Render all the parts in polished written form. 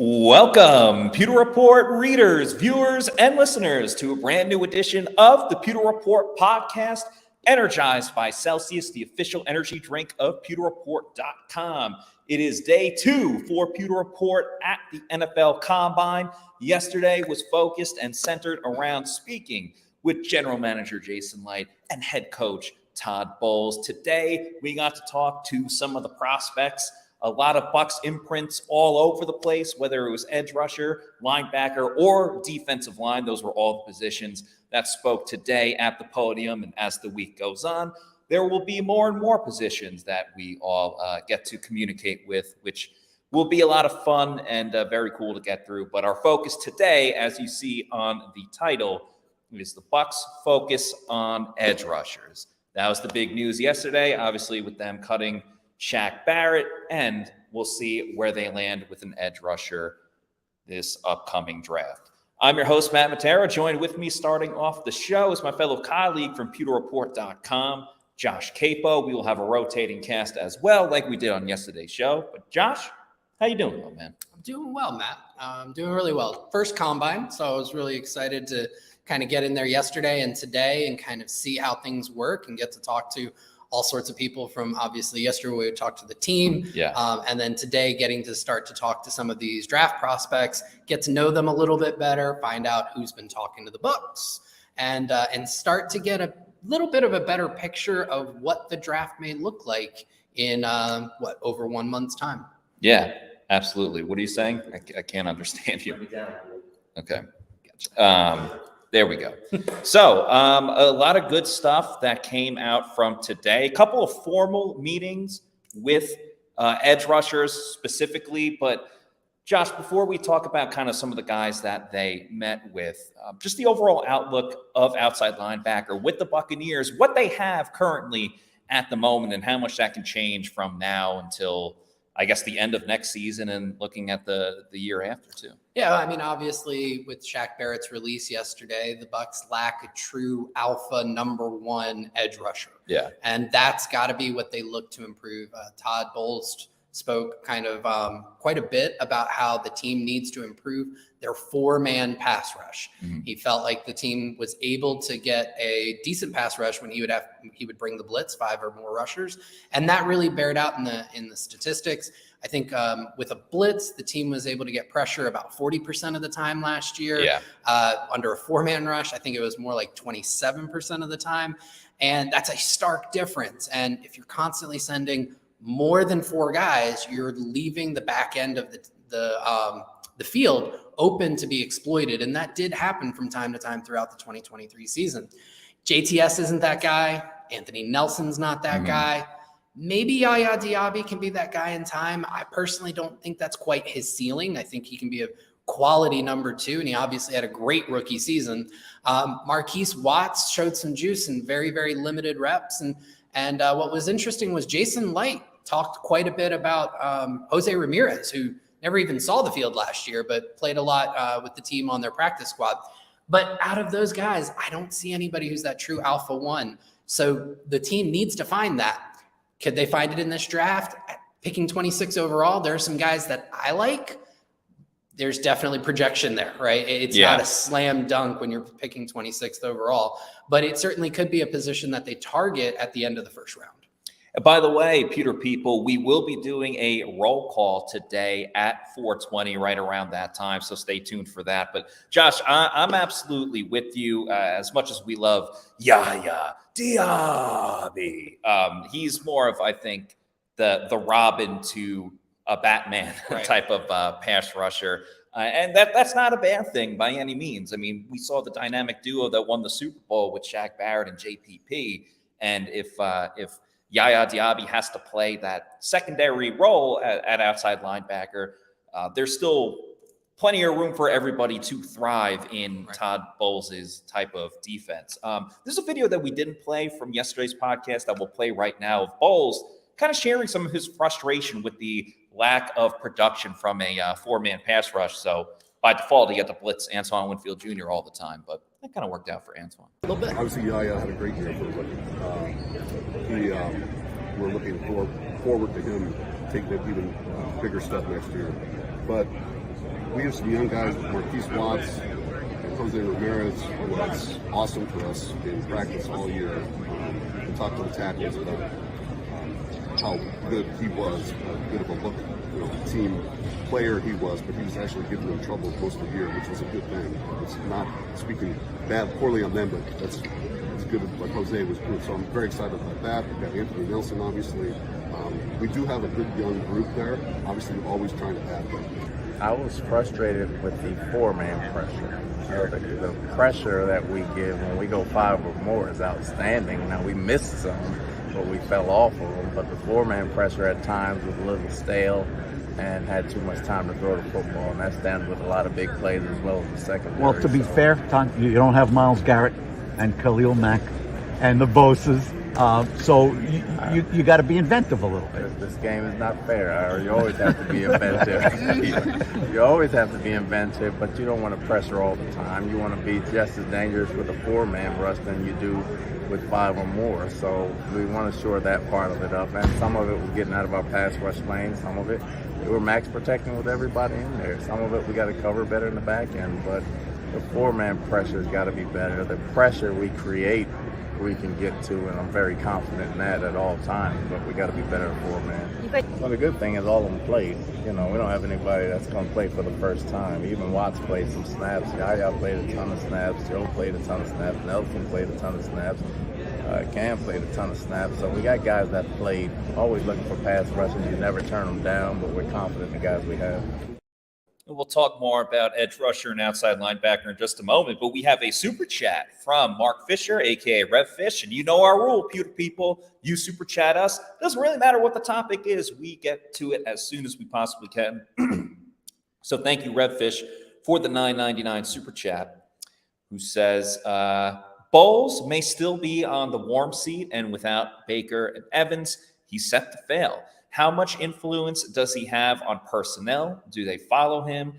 Welcome, Pewter Report readers, viewers, and listeners to a brand new edition of the Pewter Report podcast, energized by Celsius, the official energy drink of PewterReport.com. It is day 2 for Pewter Report at the NFL Combine. Yesterday was focused and centered around speaking with General Manager Jason Licht and Head Coach Todd Bowles. Today, we got to talk to some of the prospects. A lot of Bucs imprints all over the place, whether it was edge rusher, linebacker, or defensive line. Those were all the positions that spoke today at the podium. And as the week goes on, there will be more and more positions that we all get to communicate with, which will be a lot of fun and very cool to get through. But our focus today, as you see on the title, is the Bucs focus on edge rushers. That was the big news yesterday, obviously, with them cutting Shaq Barrett, and we'll see where they land with an edge rusher this upcoming draft. I'm your host, Matt Matera. Joined with me starting off the show is my fellow colleague from PewterReport.com, Josh Capo. We will have a rotating cast as well, like we did on yesterday's show. But Josh, how you doing, man? I'm doing well, Matt. I'm doing really well. First combine, so I was really excited to kind of get in there yesterday and today and kind of see how things work and get to talk to all sorts of people. From obviously yesterday we talked to the team, and then today getting to start to talk to some of these draft prospects, get to know them a little bit better, find out who's been talking to the Bucs, and start to get a little bit of a better picture of what the draft may look like in over 1 month's time. Yeah, absolutely. What are you saying? I can't understand you. Okay. Gotcha. There we go. So a lot of good stuff that came out from today. A couple of formal meetings with edge rushers specifically. But Josh, before we talk about kind of some of the guys that they met with, just the overall outlook of outside linebacker with the Buccaneers, what they have currently at the moment and how much that can change from now until, I guess, the end of next season and looking at the year after too. Yeah, I mean, obviously with Shaq Barrett's release yesterday, the Bucs lack a true alpha number one edge rusher. Yeah. And that's got to be what they look to improve. Todd Bowles spoke kind of quite a bit about how the team needs to improve their 4-man pass rush. Mm-hmm. He felt like the team was able to get a decent pass rush when he would bring the blitz 5 or more rushers, and that really bared out in the statistics. I think with a blitz, the team was able to get pressure about 40% of the time last year. Yeah. Under a 4-man rush, I think it was more like 27% of the time, and that's a stark difference. And if you're constantly sending more than 4 guys, you're leaving the back end of the field open to be exploited. And that did happen from time to time throughout the 2023 season. JTS isn't that guy. Anthony Nelson's not that guy. Maybe Yaya Diaby can be that guy in time. I personally don't think that's quite his ceiling. I think he can be a quality number 2, and he obviously had a great rookie season. Marquise Watts showed some juice in very, very limited reps. And what was interesting was Jason Licht talked quite a bit about Jose Ramirez, who never even saw the field last year, but played a lot with the team on their practice squad. But out of those guys, I don't see anybody who's that true alpha one. So the team needs to find that. Could they find it in this draft? Picking 26 overall, there are some guys that I like. There's definitely projection there, right? It's not a slam dunk when you're picking 26th overall, but it certainly could be a position that they target at the end of the first round. By the way, Pewter people, we will be doing a roll call today at 4:20, right around that time. So stay tuned for that. But Josh, I'm absolutely with you. As much as we love Yaya Diaby, he's more of, I think, the Robin to a Batman type of pass rusher. And that's not a bad thing by any means. I mean, we saw the dynamic duo that won the Super Bowl with Shaq Barrett and JPP. And if Yaya Diaby has to play that secondary role at outside linebacker, there's still plenty of room for everybody to thrive in Todd Bowles' type of defense. There's a video that we didn't play from yesterday's podcast that we'll play right now of Bowles kind of sharing some of his frustration with the lack of production from a 4-man pass rush. So by default, he got to blitz Antoine Winfield Jr. all the time, but that kind of worked out for Antoine. A little bit. Obviously, Yaya had a great year for we're looking forward to him taking an even bigger step next year. But we have some young guys, Marquise Watts and Jose Ramirez, was awesome for us in practice all year. We talked to the tackles about how good he was, how good of a look, team player he was, but he was actually giving them trouble most of the year, which was a good thing. It's not speaking poorly on them, but that's good what Jose was doing. So I'm very excited about that. We've got Anthony Nelson, obviously. We do have a good young group there. Obviously, we're always trying to add them. I was frustrated with the four-man pressure. The pressure that we give when we go 5 or more is outstanding. Now, we missed some, but we fell off of them. But the four-man pressure at times was a little stale and had too much time to throw the football, and that stands with a lot of big plays as well as the secondary. Well, to be fair, Tom, you don't have Myles Garrett and Khalil Mack and the Bosa's. So you got to be inventive a little bit. This game is not fair. You always have to be inventive. You always have to be inventive, but you don't want to pressure all the time. You want to be just as dangerous with a four-man rush than you do with 5 or more. So we want to shore that part of it up. And some of it was getting out of our pass rush lane. Some of it we were max protecting with everybody in there. Some of it we got to cover better in the back end. But the four-man pressure's got to be better. The pressure we create, we can get to, and I'm very confident in that at all times, but we got to be better at four-man. Well, the good thing is all of them played. We don't have anybody that's going to play for the first time. Even Watts played some snaps. Yaya played a ton of snaps. Joe played a ton of snaps. Nelson played a ton of snaps. Cam played a ton of snaps. So we got guys that played. Always looking for pass rushes. You never turn them down, but we're confident in the guys we have. We'll talk more about edge rusher and outside linebacker in just a moment, but we have a super chat from Mark Fisher, a.k.a. RevFish, and you know our rule, Pewter people. You super chat us. Doesn't really matter what the topic is. We get to it as soon as we possibly can. So thank you, RevFish, for the $9.99 super chat, who says, Bowles may still be on the warm seat, and without Baker and Evans, he's set to fail. How much influence does he have on personnel? Do they follow him,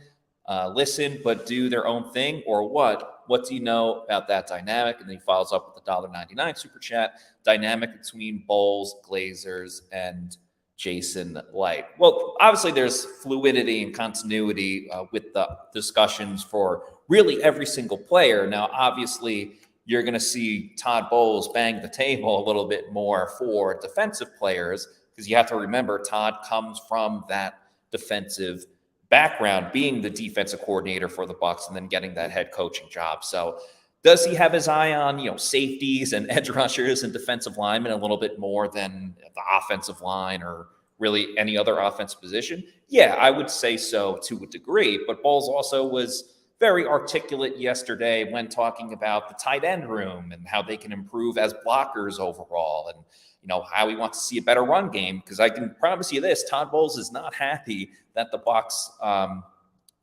listen, but do their own thing, or what? What do you know about that dynamic? And then he follows up with the $1.99 super chat, dynamic between Bowles, Glazers, and Jason Light. Well, obviously there's fluidity and continuity with the discussions for really every single player. Now, obviously, you're going to see Todd Bowles bang the table a little bit more for defensive players, because you have to remember Todd comes from that defensive background, being the defensive coordinator for the Bucs and then getting that head coaching job. So does he have his eye on, safeties and edge rushers and defensive linemen a little bit more than the offensive line or really any other offensive position? Yeah, I would say so to a degree. But Bowles also was very articulate yesterday when talking about the tight end room and how they can improve as blockers overall, and how he wants to see a better run game. Because I can promise you this, Todd Bowles is not happy that the Bucs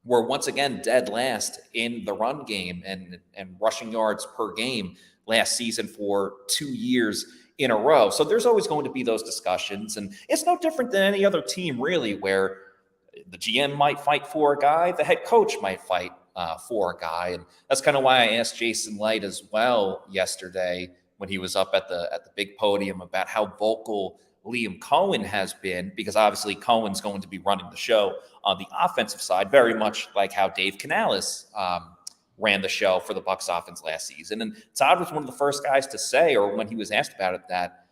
were once again dead last in the run game and rushing yards per game last season for 2 years in a row. So there's always going to be those discussions, and it's no different than any other team really, where the GM might fight for a guy, the head coach might fight for a guy. And that's kind of why I asked Jason Light as well yesterday when he was up at the big podium about how vocal Liam Cohen has been, because obviously Cohen's going to be running the show on the offensive side, very much like how Dave Canales ran the show for the Bucs offense last season. And Todd was one of the first guys to say, or when he was asked about it, that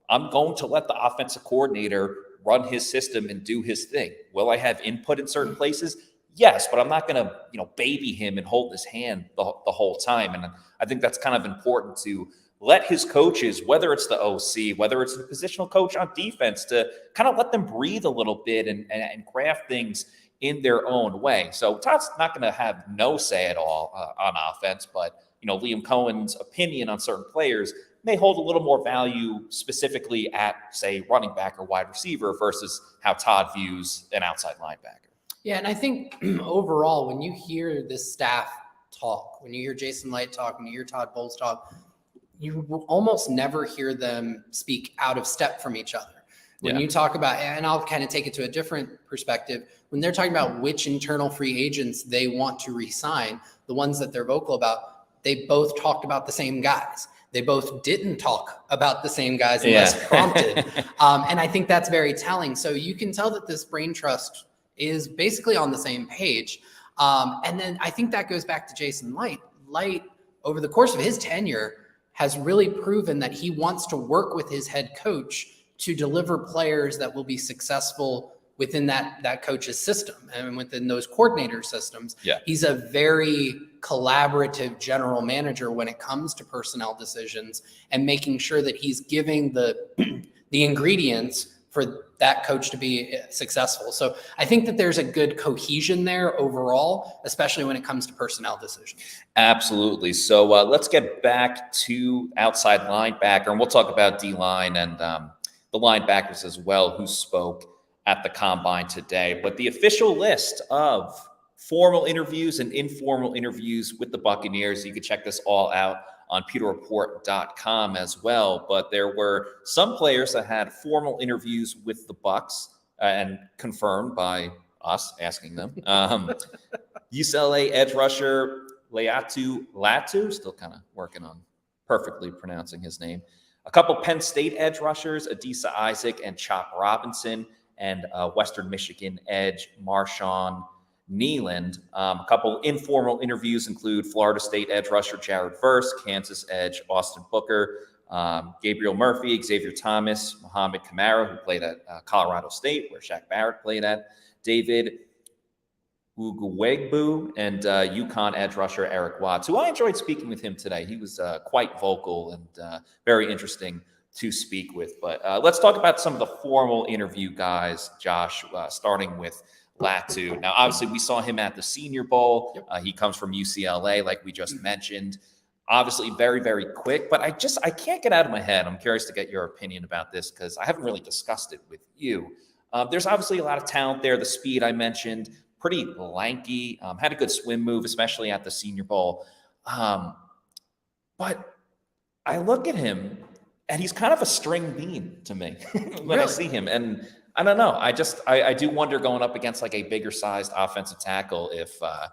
I'm going to let the offensive coordinator run his system and do his thing. Will I have input in certain places? Yes, but I'm not going to baby him and hold his hand the whole time. And I think that's kind of important to let his coaches, whether it's the OC, whether it's the positional coach on defense, to kind of let them breathe a little bit and craft things in their own way. So Todd's not going to have no say at all on offense, but Liam Cohen's opinion on certain players may hold a little more value specifically at, say, running back or wide receiver versus how Todd views an outside linebacker. Yeah, and I think overall, when you hear this staff talk, when you hear Jason Light talk, when you hear Todd Bowles talk, you will almost never hear them speak out of step from each other. When you talk about, and I'll kind of take it to a different perspective, when they're talking about which internal free agents they want to re-sign, the ones that they're vocal about, they both talked about the same guys. They both didn't talk about the same guys unless prompted. And I think that's very telling. So you can tell that this brain trust is basically on the same page. And then I think that goes back to Jason Licht. Licht, over the course of his tenure, has really proven that he wants to work with his head coach to deliver players that will be successful within that coach's system and within those coordinator systems. Yeah. He's a very collaborative general manager when it comes to personnel decisions and making sure that he's giving the ingredients for that coach to be successful. So I think that there's a good cohesion there overall, especially when it comes to personnel decisions. Absolutely. So let's get back to outside linebacker, and we'll talk about D-line and the linebackers as well who spoke at the combine today. But the official list of formal interviews and informal interviews with the Buccaneers, you can check this all out on pewterreport.com as well. But there were some players that had formal interviews with the Bucs and confirmed by us asking them. UCLA edge rusher Latu, still kind of working on perfectly pronouncing his name. A couple Penn State edge rushers, Adisa Isaac and Chop Robinson, and Western Michigan edge Marshawn Nealand. A couple informal interviews include Florida State edge rusher Jared Verse, Kansas edge Austin Booker, Gabriel Murphy, Xavier Thomas, Mohamed Kamara, who played at Colorado State, where Shaq Barrett played at, David Ugwegbu, and UConn edge rusher Eric Watts, who I enjoyed speaking with him today. He was quite vocal and very interesting to speak with. But let's talk about some of the formal interview guys, Josh, starting with Latu. Now, obviously, we saw him at the Senior Bowl. He comes from UCLA, like we just mentioned. Obviously, very, very quick, but I can't get out of my head. I'm curious to get your opinion about this because I haven't really discussed it with you. There's obviously a lot of talent there. The speed I mentioned, pretty lanky, had a good swim move, especially at the Senior Bowl. But I look at him, and he's kind of a string bean to me when I see him. And I don't know. I do wonder going up against like a bigger sized offensive tackle if a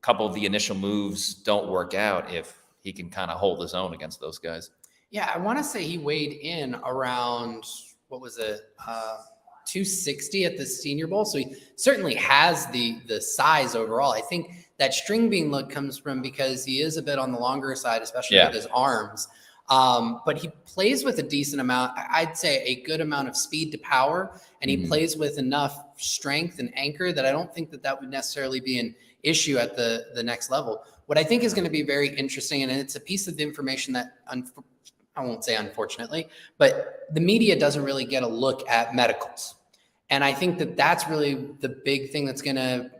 couple of the initial moves don't work out, if he can kind of hold his own against those guys. Yeah, I want to say he weighed in around, 260 at the Senior Bowl. So he certainly has the size overall. I think that string bean look comes from because he is a bit on the longer side, especially with his arms. But he plays with a decent amount, I'd say a good amount of speed to power, and he plays with enough strength and anchor that I don't think that would necessarily be an issue at the next level. What I think is going to be very interesting, and it's a piece of information that I won't say unfortunately, but the media doesn't really get a look at medicals. And I think that's really the big thing that's going to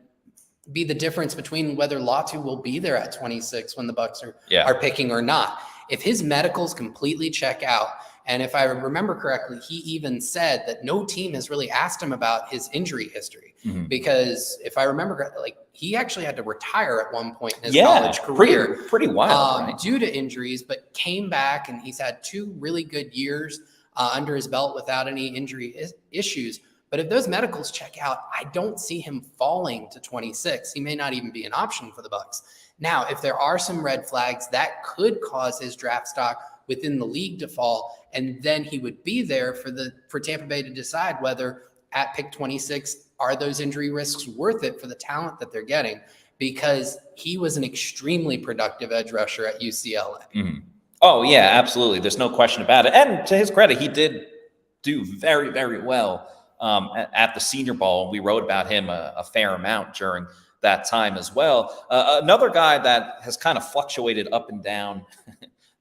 be the difference between whether Latu will be there at 26 when the Bucs are picking or not. If his medicals completely check out, and if I remember correctly, he even said that no team has really asked him about his injury history, because if I remember correctly, like he actually had to retire at one point in his college career, pretty wild, right? due to injuries, but came back and he's had 2 really good years under his belt without any injury issues. But if those medicals check out, I don't see him falling to 26. He may not even be an option for the Bucs. Now, if there are some red flags, that could cause his draft stock within the league to fall, and then he would be there for Tampa Bay to decide whether at pick 26, are those injury risks worth it for the talent that they're getting? Because he was an extremely productive edge rusher at UCLA. Oh, yeah, absolutely. There's no question about it. And to his credit, he did do very, very well at the Senior Bowl. We wrote about him a fair amount during that time as well. Another guy that has kind of fluctuated up and down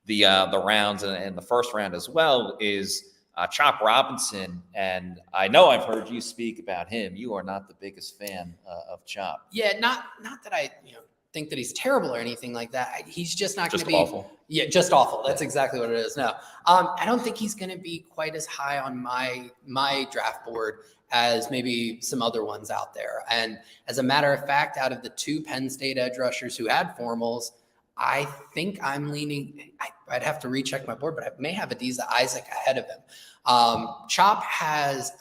the rounds and the first round as well is Chop Robinson. And I know I've heard you speak about him. You are not the biggest fan of Chop. Yeah, not that I think that he's terrible or anything like that. He's just not going to be awful. Yeah, just awful. That's exactly what it is. No, I don't think he's going to be quite as high on my draft board as maybe some other ones out there. And as a matter of fact, out of the 2 Penn State edge rushers who had formals, I think I'm leaning, I'd have to recheck my board, but I may have Adisa Isaac ahead of him. Chop has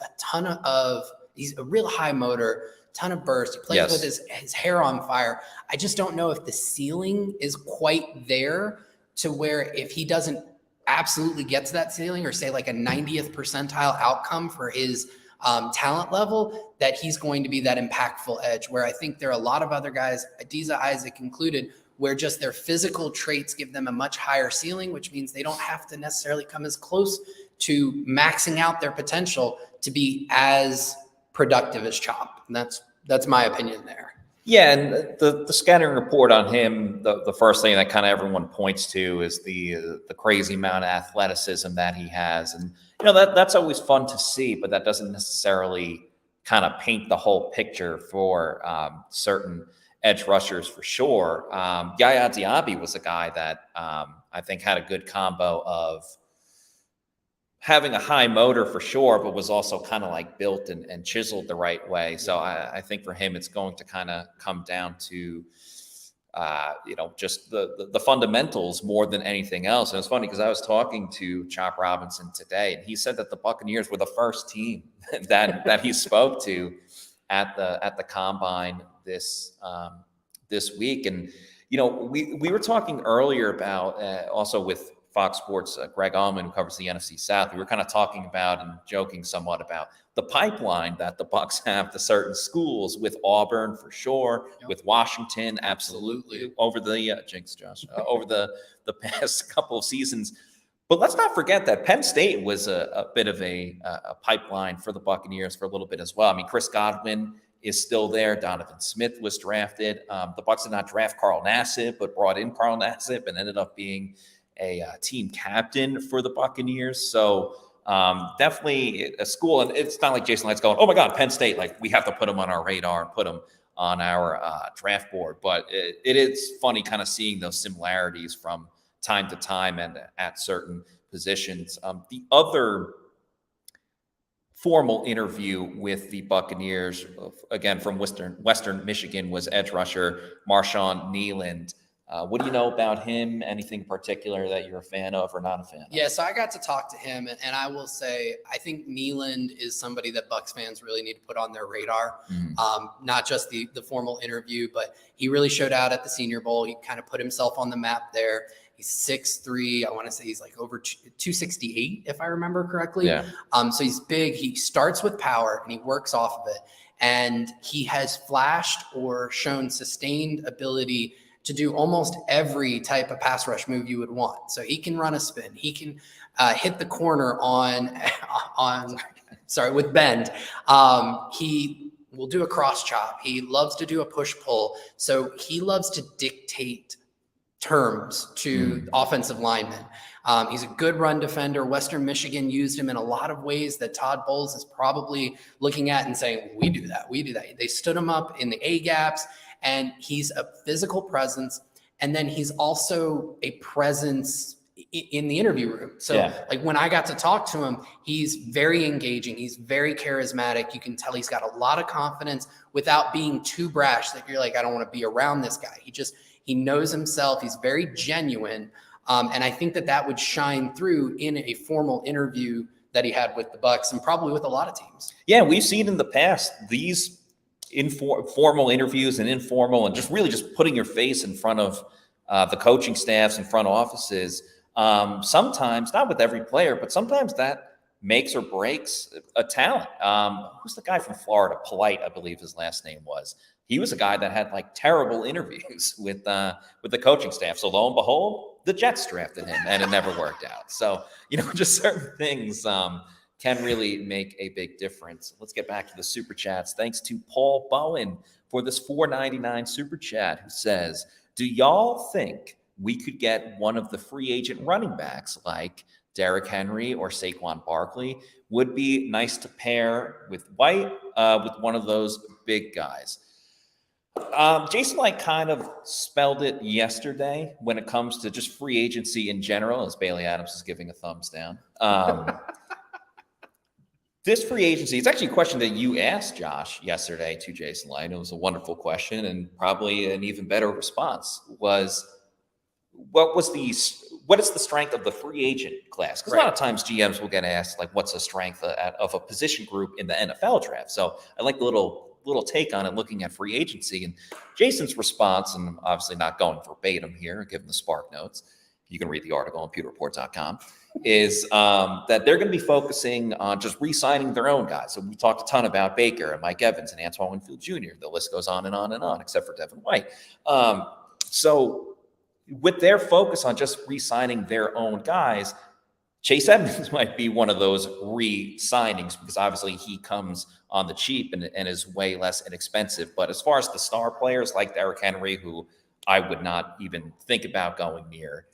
he's a real high motor, ton of burst. He plays with his hair on fire. I just don't know if the ceiling is quite there to where if he doesn't absolutely get to that ceiling, or say like a 90th percentile outcome for his talent level, that he's going to be that impactful edge, where I think there are a lot of other guys, Adiza Isaac included, where just their physical traits give them a much higher ceiling, which means they don't have to necessarily come as close to maxing out their potential to be as productive as Chop. And that's my opinion there. Yeah, and the scouting report on him, the first thing that kind of everyone points to is the crazy amount of athleticism that he has. And, that's always fun to see, but that doesn't necessarily kind of paint the whole picture for certain edge rushers for sure. Yaya Diaby was a guy that I think had a good combo of having a high motor for sure, but was also kind of like built and chiseled the right way. So I think for him, it's going to kind of come down to, just the fundamentals more than anything else. And it's funny because I was talking to Chop Robinson today, and he said that the Buccaneers were the first team that he spoke to at the combine this week. And, we were talking earlier about also with Fox Sports, Greg Allman, who covers the NFC South. We were kind of talking about and joking somewhat about the pipeline that the Bucs have to certain schools, with Auburn for sure, with Washington, absolutely, over the jinx, Josh, over the past couple of seasons. But let's not forget that Penn State was a bit of a pipeline for the Buccaneers for a little bit as well. I mean, Chris Godwin is still there. Donovan Smith was drafted. The Bucs did not draft Carl Nassib, but brought in Carl Nassib and ended up being a team captain for the Buccaneers. So definitely a school. And it's not like Jason Light's going, oh my God, Penn State, like we have to put them on our radar and put them on our draft board. But it is funny kind of seeing those similarities from time to time and at certain positions. The other formal interview with the Buccaneers, again, from Western Michigan, was edge rusher Marshawn Kneeland. What do you know about him? Anything particular that you're a fan of or not a fan of? Yeah, so I got to talk to him, and I will say I think Kneeland is somebody that Bucs fans really need to put on their radar. Not just the formal interview, but he really showed out at the Senior Bowl. He kind of put himself on the map there. He's 6'3". I want to say he's like over 268, if I remember correctly. Yeah. So he's big. He starts with power, and he works off of it. And he has flashed or shown sustained ability to do almost every type of pass rush move you would want. So he can run a spin. He can hit the corner with bend. He will do a cross chop. He loves to do a push pull. So he loves to dictate terms to offensive linemen. He's a good run defender. Western Michigan used him in a lot of ways that Todd Bowles is probably looking at and saying, we do that. They stood him up in the A gaps. And he's a physical presence. And then he's also a presence in the interview room. So like when I got to talk to him, he's very engaging. He's very charismatic. You can tell he's got a lot of confidence without being too brash that you're like, I don't want to be around this guy. He knows himself. He's very genuine. And I think that would shine through in a formal interview that he had with the Bucs and probably with a lot of teams. Yeah, we've seen in the past these formal interviews and informal and just really just putting your face in front of the coaching staffs and front offices. Sometimes, not with every player, but sometimes that makes or breaks a talent. Who's the guy from Florida? Polite, I believe his last name was. He was a guy that had like terrible interviews with the coaching staff. So lo and behold, the Jets drafted him and it never worked out. So, just certain things can really make a big difference. Let's get back to the super chats. Thanks to Paul Bowen for this $4.99 super chat, who says, do y'all think we could get one of the free agent running backs like Derrick Henry or Saquon Barkley? Would be nice to pair with White, with one of those big guys. Jason Light kind of spelled it yesterday when it comes to just free agency in general, as Bailey Adams is giving a thumbs down. This free agency, it's actually a question that you asked Josh yesterday to Jason Light. It was a wonderful question, and probably an even better response was, what is the strength of the free agent class? Because a lot of times GMs will get asked, like, what's the strength of a position group in the NFL draft? So I like the little take on it, looking at free agency. And Jason's response, and I'm obviously not going verbatim here, given the Spark Notes. You can read the article on pewterreport.com. is that they're going to be focusing on just re-signing their own guys. So we talked a ton about Baker and Mike Evans and Antoine Winfield Jr. The list goes on and on and on, except for Devin White. So with their focus on just re-signing their own guys, Chase Edmonds might be one of those re-signings because obviously he comes on the cheap and is way less inexpensive. But as far as the star players like Derrick Henry, who I would not even think about going near,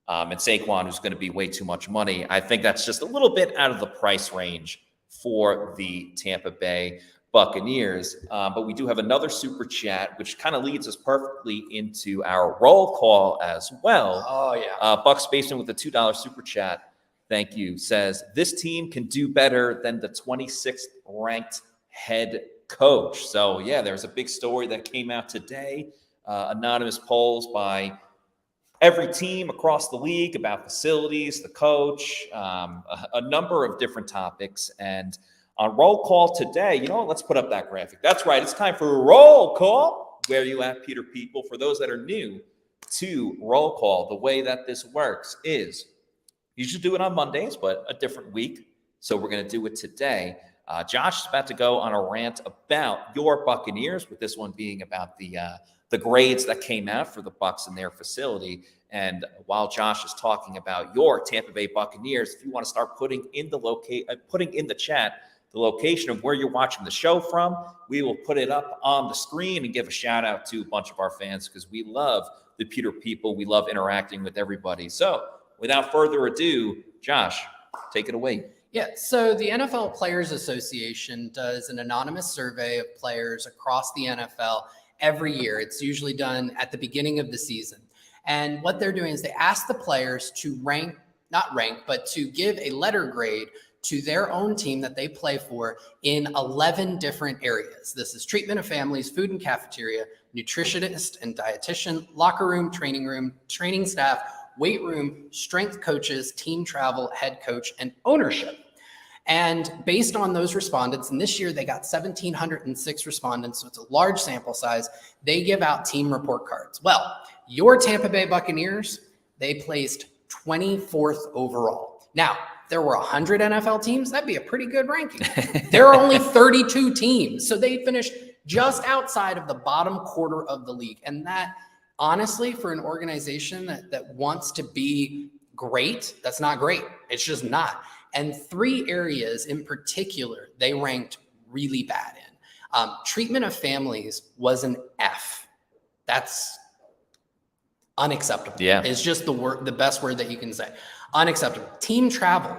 and Saquon, who's going to be way too much money, I think that's just a little bit out of the price range for the Tampa Bay Buccaneers. But we do have another super chat, which kind of leads us perfectly into our roll call as well. Oh, yeah. Bucs Basement with a $2 super chat. Thank you. Says, this team can do better than the 26th ranked head coach. So, yeah, there's a big story that came out today. Anonymous polls by every team across the league about facilities, the coach, a number of different topics. And on roll call today, you know what? Let's put up that graphic. That's right. It's time for roll call. Where you at, Pewter people? For those that are new to roll call, the way that this works is you should do it on Mondays, but a different week. So we're going to do it today. Josh is about to go on a rant about your Buccaneers, with this one being about the grades that came out for the Bucs in their facility. And while Josh is talking about your Tampa Bay Buccaneers, if you want to start putting in the chat the location of where you're watching the show from, we will put it up on the screen and give a shout out to a bunch of our fans because we love the Pewter people. We love interacting with everybody. So without further ado, Josh, take it away. Yeah, so the NFL Players Association does an anonymous survey of players across the NFL every year. It's usually done at the beginning of the season. And what they're doing is they ask the players to but to give a letter grade to their own team that they play for in 11 different areas. This is treatment of families, food and cafeteria, nutritionist and dietitian, locker room, training staff, weight room, strength coaches, team travel, head coach, and ownership. And based on those respondents, and this year they got 1,706 respondents, so it's a large sample size, they give out team report cards. Well, your Tampa Bay Buccaneers, they placed 24th overall. Now, if there were 100 NFL teams, that'd be a pretty good ranking. There are only 32 teams, so they finished just outside of the bottom quarter of the league. And that, honestly, for an organization that wants to be great, that's not great. It's just not. And 3 areas in particular, they ranked really bad in. Treatment of families was an F. That's unacceptable. Yeah. It's just the best word that you can say. Unacceptable. Team travel,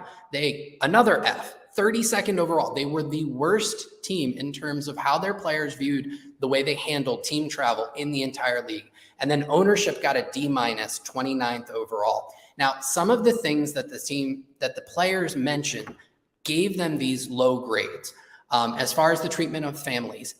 another F. 32nd overall. They were the worst team in terms of how their players viewed the way they handled team travel in the entire league. And then ownership got a D-, 29th overall. Now, some of the things that the players mentioned gave them these low grades. As far as the treatment of families,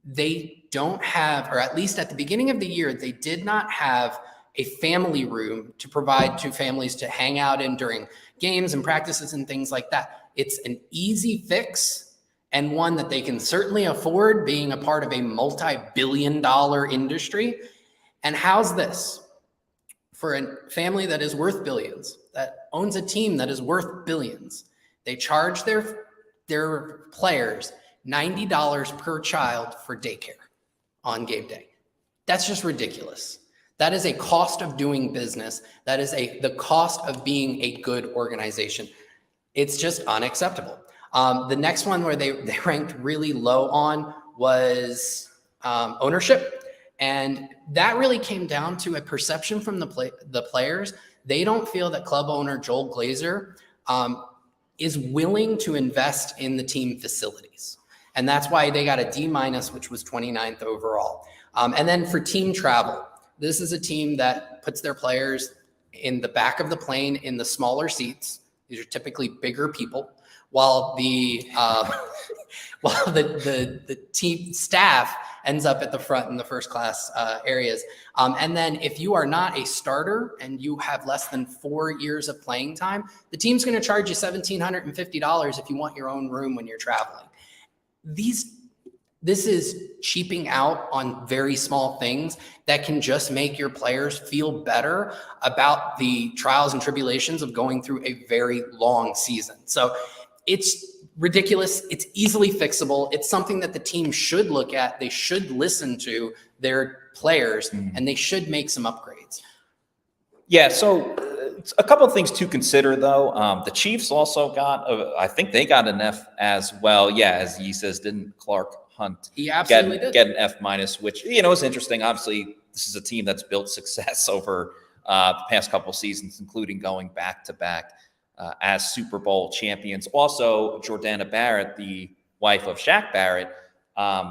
they don't have, or at least at the beginning of the year, they did not have a family room to provide to families to hang out in during games and practices and things like that. It's an easy fix and one that they can certainly afford, being a part of a multi-billion-dollar industry. And how's this? For a family that is worth billions, that owns a team that is worth billions, they charge their players $90 per child for daycare on game day. That's just ridiculous. That is a cost of doing business. That is the cost of being a good organization. It's just unacceptable. The next one where they ranked really low on was ownership. And that really came down to a perception from the players. They don't feel that club owner Joel Glazer is willing to invest in the team facilities. And that's why they got a D-, which was 29th overall. And then for team travel, this is a team that puts their players in the back of the plane in the smaller seats. These are typically bigger people, while the team staff ends up at the front in the first class areas. And then if you are not a starter and you have less than 4 years of playing time, the team's going to charge you $1,750 if you want your own room when you're traveling. This is cheaping out on very small things that can just make your players feel better about the trials and tribulations of going through a very long season. So it's ridiculous. It's easily fixable. It's something that the team should look at. They should listen to their players, and they should make some upgrades. Yeah, so a couple of things to consider, though. The Chiefs also got, I think they got an F as well. Yeah, as he says, didn't Clark Hunt He absolutely did. Get an F minus, which, is interesting. Obviously, this is a team that's built success over the past couple of seasons, including going back-to-back as Super Bowl champions. Also, Jordana Barrett, the wife of Shaq Barrett,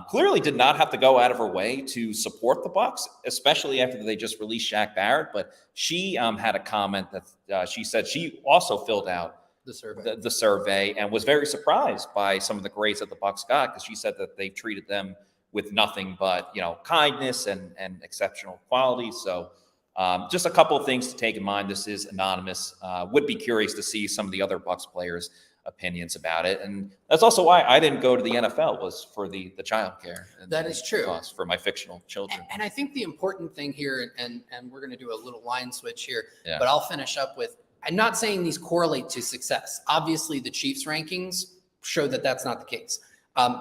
clearly did not have to go out of her way to support the Bucs, especially after they just released Shaq Barrett. But she had a comment that she said she also filled out the survey and was very surprised by some of the grades that the Bucs got, because she said that they've treated them with nothing but kindness and exceptional quality. So just a couple of things to take in mind. This is anonymous. Would be curious to see some of the other Bucs players' opinions about it, and that's also why I didn't go to the NFL, was for the child care. That is true. For my fictional children. And I think the important thing here, and we're going to do a little line switch here, but I'll finish up with, I'm not saying these correlate to success. Obviously, the Chiefs rankings show that that's not the case.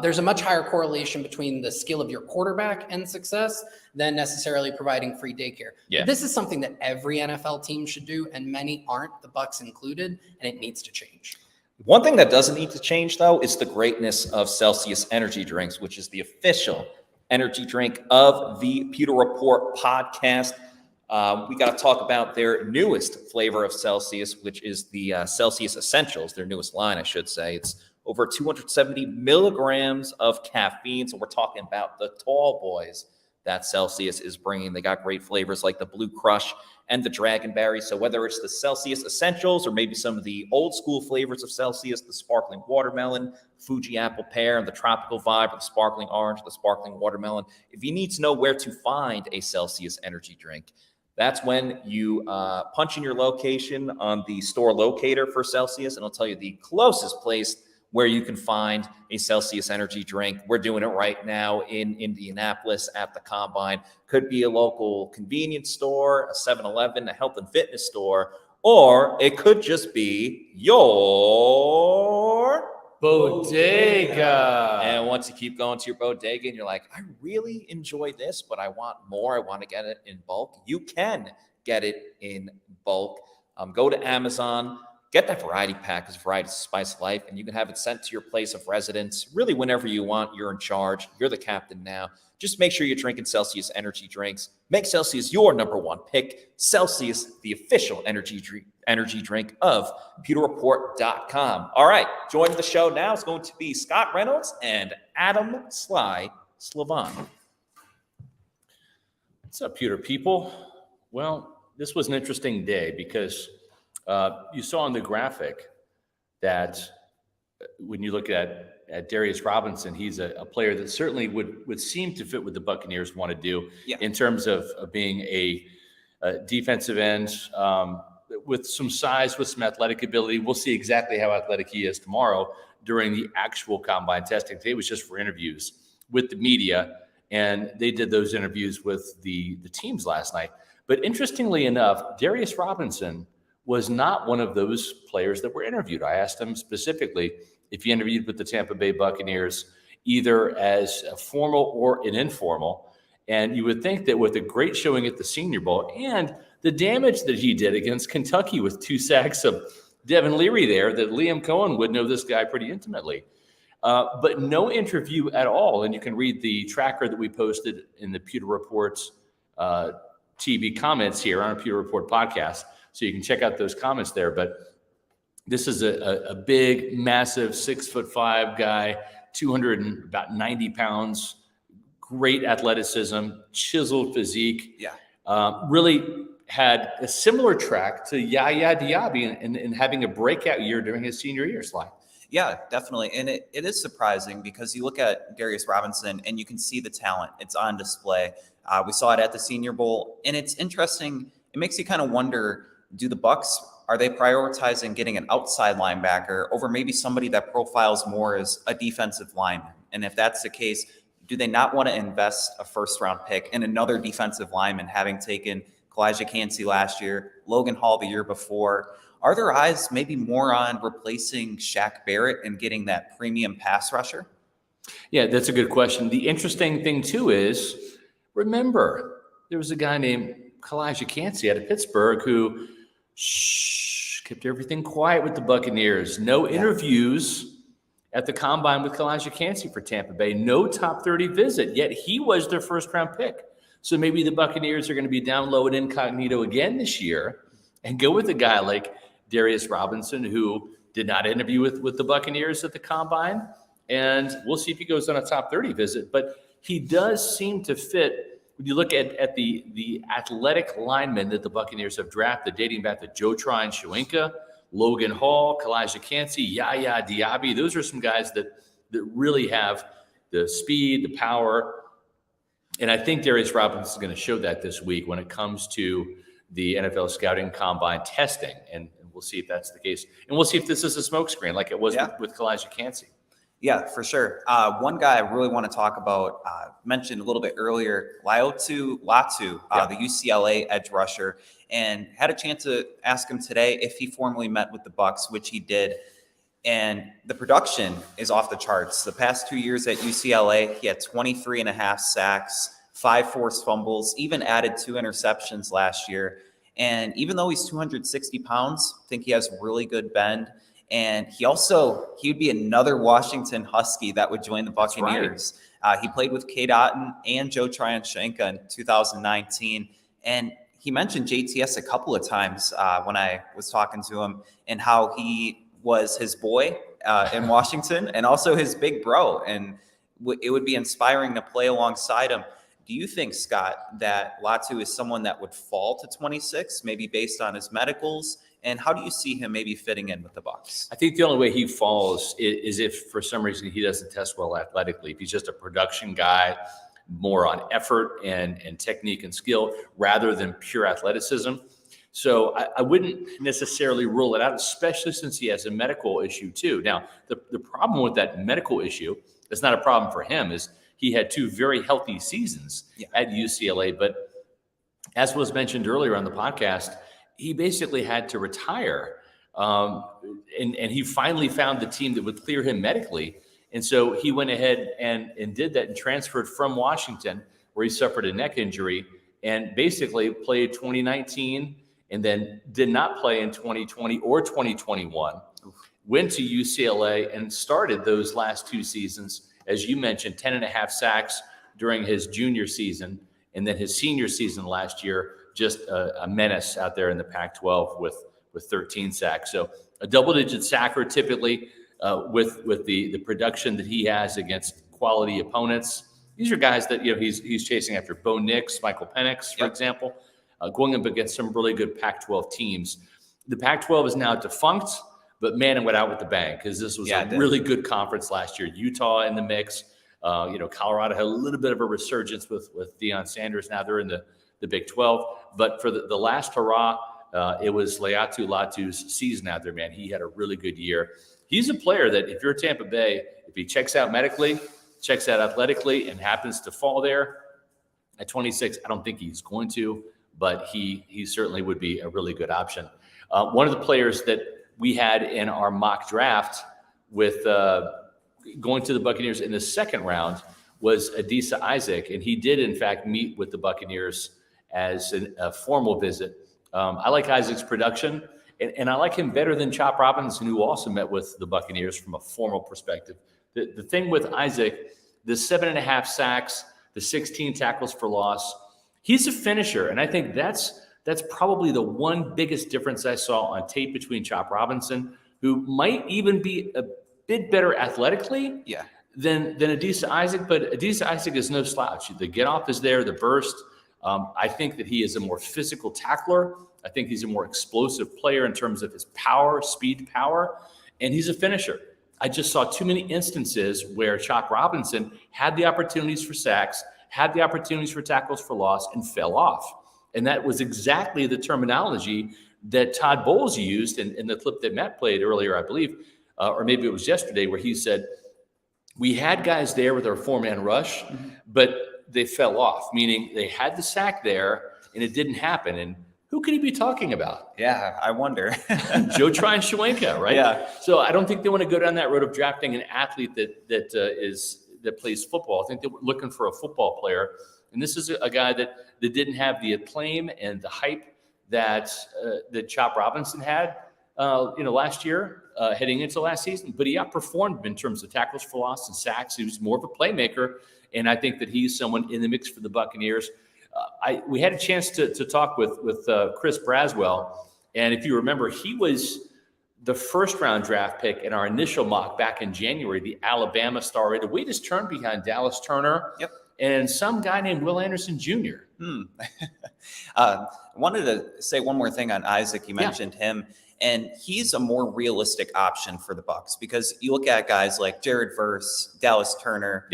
There's a much higher correlation between the skill of your quarterback and success than necessarily providing free daycare. Yeah. This is something that every NFL team should do, and many aren't, the Bucs included, and it needs to change. One thing that doesn't need to change, though, is the greatness of Celsius energy drinks, which is the official energy drink of the Pewter Report podcast. We got to talk about their newest flavor of Celsius, which is the Celsius Essentials, their newest line, I should say. It's over 270 milligrams of caffeine. So we're talking about the tall boys that Celsius is bringing. They got great flavors like the Blue Crush and the Dragonberry. So whether it's the Celsius Essentials or maybe some of the old school flavors of Celsius, the sparkling watermelon, Fuji apple pear, and the tropical vibe, or the sparkling orange, the sparkling watermelon, if you need to know where to find a Celsius energy drink, that's when you punch in your location on the store locator for Celsius, and it'll tell you the closest place where you can find a Celsius energy drink. We're doing it right now in Indianapolis at the Combine. Could be a local convenience store, a 7-Eleven, a health and fitness store, or it could just be your bodega. And once you keep going to your bodega and you're like, I really enjoy this, but I want more, I want to get it in bulk, you can get it in bulk. Go to Amazon, get that variety pack, because variety is the spice of life, and you can have it sent to your place of residence really whenever you want. You're in charge. You're the captain now. Just make sure you're drinking Celsius energy drinks. Make Celsius your number one pick. Celsius, the official energy drink of PewterReport.com. All right, joining the show now is going to be Scott Reynolds and Adam Sly Slavon. What's up, Pewter people? Well, this was an interesting day because you saw on the graphic that when you look at Darius Robinson, he's a player that certainly would seem to fit what the Buccaneers want to do in terms of being a defensive end with some size, with some athletic ability. We'll see exactly how athletic he is tomorrow during the actual combine testing. Today was just for interviews with the media, and they did those interviews with the teams last night. But interestingly enough, Darius Robinson was not one of those players that were interviewed. I asked him specifically if he interviewed with the Tampa Bay Buccaneers, either as a formal or an informal. And you would think that with a great showing at the Senior Bowl and the damage that he did against Kentucky with 2 sacks of Devin Leary there, that Liam Cohen would know this guy pretty intimately. But no interview at all. And you can read the tracker that we posted in the Pewter Report's TV comments here on our Pewter Report podcast. So you can check out those comments there. But this is a big, massive 6'5" guy, 290 pounds, great athleticism, chiseled physique. Yeah. Really had a similar track to Yaya Diaby in having a breakout year during his senior year, Sly. Yeah, definitely. And it is surprising because you look at Darius Robinson and you can see the talent. It's on display. We saw it at the Senior Bowl. And it's interesting. It makes you kind of wonder, do the Bucs, are they prioritizing getting an outside linebacker over maybe somebody that profiles more as a defensive lineman? And if that's the case, do they not want to invest a first-round pick in another defensive lineman, having taken Kalijah Cansey last year, Logan Hall the year before? Are their eyes maybe more on replacing Shaq Barrett and getting that premium pass rusher? Yeah, that's a good question. The interesting thing, too, is remember, there was a guy named Kalijah Cansey out of Pittsburgh who kept everything quiet with the Buccaneers. No interviews at the combine with Kalijah Cansey for Tampa Bay. No top 30 visit, yet he was their first-round pick. So maybe the Buccaneers are going to be down low and incognito again this year and go with a guy like Darius Robinson, who did not interview with the Buccaneers at the combine. And we'll see if he goes on a top 30 visit. But he does seem to fit. When you look at the athletic linemen that the Buccaneers have drafted, dating back to Joe Tryon-Shoyinka, Logan Hall, Kalijah Cansey, Yaya Diaby, those are some guys that really have the speed, the power. And I think Darius Robinson is going to show that this week when it comes to the NFL scouting combine testing. And we'll see if that's the case. And we'll see if this is a smokescreen like it was with Kalijah Cansey. Yeah, for sure. One guy I really want to talk about, mentioned a little bit earlier, Latu, the UCLA edge rusher, and had a chance to ask him today if he formally met with the Bucs, which he did. And the production is off the charts. The past 2 years at UCLA, he had 23 and a half sacks, 5 forced fumbles, even added 2 interceptions last year. And even though he's 260 pounds, I think he has really good bend. And he would be another Washington Husky that would join the Buccaneers. Right. He played with Cade Otton and Joe Tryon-Shoyinka in 2019. And he mentioned JTS a couple of times when I was talking to him, and how he was his boy in Washington and also his big bro. And it would be inspiring to play alongside him. Do you think, Scott, that Latu is someone that would fall to 26, maybe based on his medicals? And how do you see him maybe fitting in with the Bucs? I think the only way he falls is if for some reason he doesn't test well athletically. If he's just a production guy, more on effort and technique and skill rather than pure athleticism. So I wouldn't necessarily rule it out, especially since he has a medical issue too. Now, the problem with that medical issue, it's not a problem for him, is he had 2 very healthy seasons at UCLA. But as was mentioned earlier on the podcast, he basically had to retire. And he finally found the team that would clear him medically. And so he went ahead and did that and transferred from Washington, where he suffered a neck injury, and basically played 2019 and then did not play in 2020 or 2021. Went to UCLA and started those last 2 seasons, as you mentioned, 10 and a half sacks during his junior season. And then his senior season last year, just a menace out there in the Pac-12 with 13 sacks. So a double-digit sacker typically with the production that he has against quality opponents. These are guys that he's chasing after. Bo Nix, Michael Penix, for example, going up against some really good Pac-12 teams. The Pac-12 is now defunct, but man, it went out with the bang because this was a really good conference last year. Utah in the mix. Colorado had a little bit of a resurgence with Deion Sanders. Now they're in the Big 12. But for the last hurrah, it was Latu's season out there, man. He had a really good year. He's a player that if you're Tampa Bay, if he checks out medically, checks out athletically, and happens to fall there at 26, I don't think he's going to, but he certainly would be a really good option. One of the players that we had in our mock draft with going to the Buccaneers in the second round was Adisa Isaac, and he did, in fact, meet with the Buccaneers as a formal visit. I like Isaac's production, and I like him better than Chop Robinson, who also met with the Buccaneers from a formal perspective. The thing with Isaac, the 7.5 sacks, the 16 tackles for loss, he's a finisher, and I think that's probably the one biggest difference I saw on tape between Chop Robinson, who might even be a bit better athletically than Adisa Isaac, but Adisa Isaac is no slouch. The get off is there, the burst. I think that he is a more physical tackler. I think he's a more explosive player in terms of his power, speed, power, and he's a finisher. I just saw too many instances where Chop Robinson had the opportunities for sacks, had the opportunities for tackles for loss, and fell off. And that was exactly the terminology that Todd Bowles used in the clip that Matt played earlier, I believe, or maybe it was yesterday, where he said, we had guys there with our 4-man rush, but they fell off, meaning they had the sack there and it didn't happen. And who could he be talking about? Yeah, I wonder. Joe Tryon-Shoyinka, right? Yeah. So I don't think they want to go down that road of drafting an athlete that plays football. I think they're looking for a football player. And this is a guy that didn't have the acclaim and the hype that Chop Robinson had, last year, heading into last season. But he outperformed him in terms of tackles for loss and sacks. He was more of a playmaker, and I think that he's someone in the mix for the Buccaneers. We had a chance to talk with Chris Braswell, and if you remember, he was the first-round draft pick in our initial mock back in January, the Alabama star. The latest turn behind Dallas Turner. Yep. And some guy named Will Anderson Jr. I wanted to say one more thing on Isaac. You mentioned him, and he's a more realistic option for the Bucs because you look at guys like Jared Verse, Dallas Turner,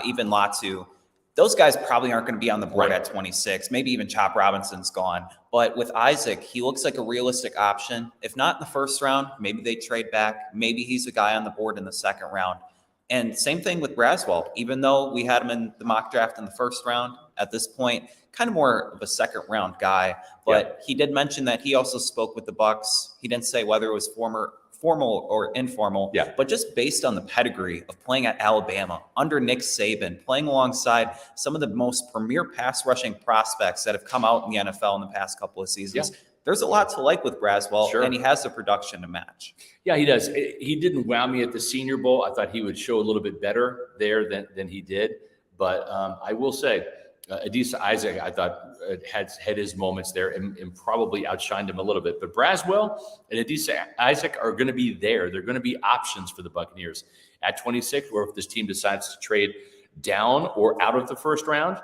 even Latu. Those guys probably aren't going to be on the board at 26. Maybe even Chop Robinson's gone. But with Isaac, he looks like a realistic option. If not in the first round, maybe they trade back. Maybe he's a guy on the board in the second round. And same thing with Braswell. Even though we had him in the mock draft in the first round, at this point, kind of more of a second round guy. But he did mention that he also spoke with the Bucs. He didn't say whether it was formal or informal, but just based on the pedigree of playing at Alabama under Nick Saban, playing alongside some of the most premier pass rushing prospects that have come out in the NFL in the past couple of seasons. There's a lot to like with Braswell, and he has the production to match. Yeah, he does. He didn't wow me at the Senior Bowl. I thought he would show a little bit better there than he did. But I will say, Adisa Isaac, I thought had his moments there and probably outshined him a little bit. But Braswell and Adisa Isaac are going to be there. They're going to be options for the Buccaneers at 26, or if this team decides to trade down or out of the first round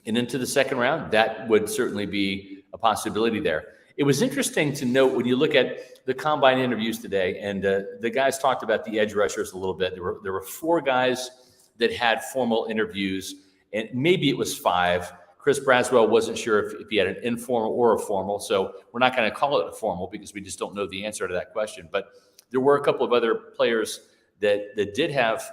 and into the second round, that would certainly be a possibility there. It was interesting to note when you look at the combine interviews today, and the guys talked about the edge rushers a little bit. There were 4 guys that had formal interviews, and maybe it was 5. Chris Braswell wasn't sure if he had an informal or a formal, so we're not going to call it a formal because we just don't know the answer to that question. But there were a couple of other players that did have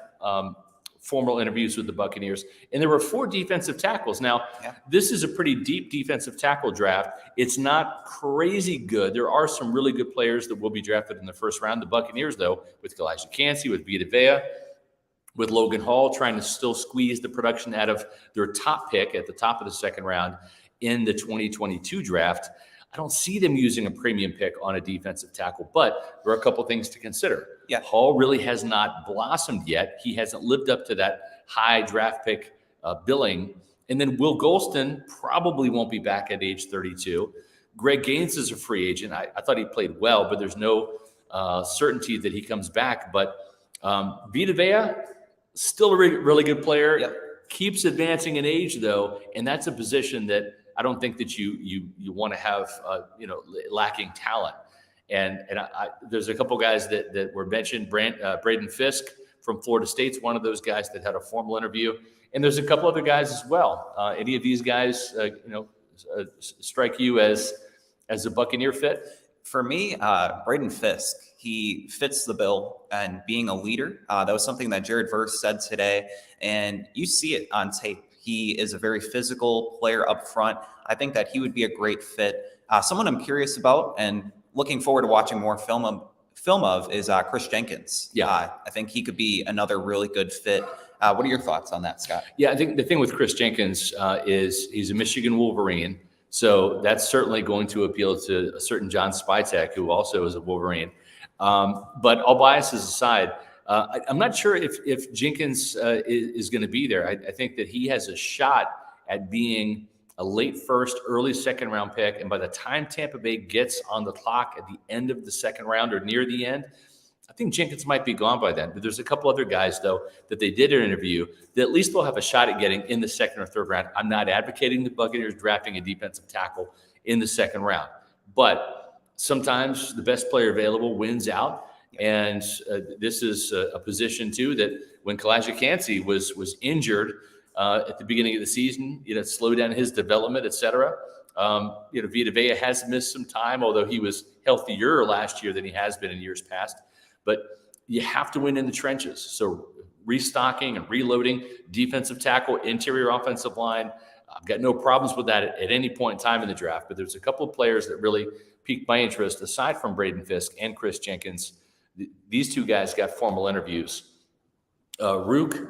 formal interviews with the Buccaneers, and there were 4 defensive tackles. Now, this is a pretty deep defensive tackle draft. It's not crazy good. There are some really good players that will be drafted in the first round. The Buccaneers, though, with Elijah Cansey, with Vita Vea, with Logan Hall, trying to still squeeze the production out of their top pick at the top of the second round in the 2022 draft. I don't see them using a premium pick on a defensive tackle, but there are a couple things to consider. Hall really has not blossomed yet. He hasn't lived up to that high draft pick billing. And then Will Golston probably won't be back at age 32. Greg Gaines is a free agent. I thought he played well, but there's no certainty that he comes back. But Vita Vea, still a really good player. Keeps advancing in age, though, and that's a position that I don't think that you want to have, lacking talent. And there's a couple guys that were mentioned. Braden Fisk from Florida State's one of those guys that had a formal interview. And there's a couple other guys as well. Any of these guys, strike you as a Buccaneer fit? For me, Braden Fisk, he fits the bill and being a leader. That was something that Jared Verse said today, and you see it on tape. He is a very physical player up front. I think that he would be a great fit. Someone I'm curious about and looking forward to watching more film of is Chris Jenkins. I think he could be another really good fit. What are your thoughts on that, Scott? Yeah, I think the thing with Chris Jenkins is he's a Michigan Wolverine. So that's certainly going to appeal to a certain John Spytek, who also is a Wolverine. But all biases aside, I'm not sure if Jenkins is going to be there. I think that he has a shot at being a late first, early second round pick. And by the time Tampa Bay gets on the clock at the end of the second round or near the end, I think Jenkins might be gone by then. But there's a couple other guys, though, that they did an interview that at least they'll have a shot at getting in the second or third round. I'm not advocating the Buccaneers drafting a defensive tackle in the second round. But sometimes the best player available wins out. And this is a position, too, that when Elijah Cansey was injured at the beginning of the season, slowed down his development, et cetera. Vita Vea has missed some time, although he was healthier last year than he has been in years past. But you have to win in the trenches. So restocking and reloading defensive tackle, interior offensive line. I've got no problems with that at any point in time in the draft, but there's a couple of players that really piqued my interest aside from Braden Fisk and Chris Jenkins. These two guys got formal interviews. Rook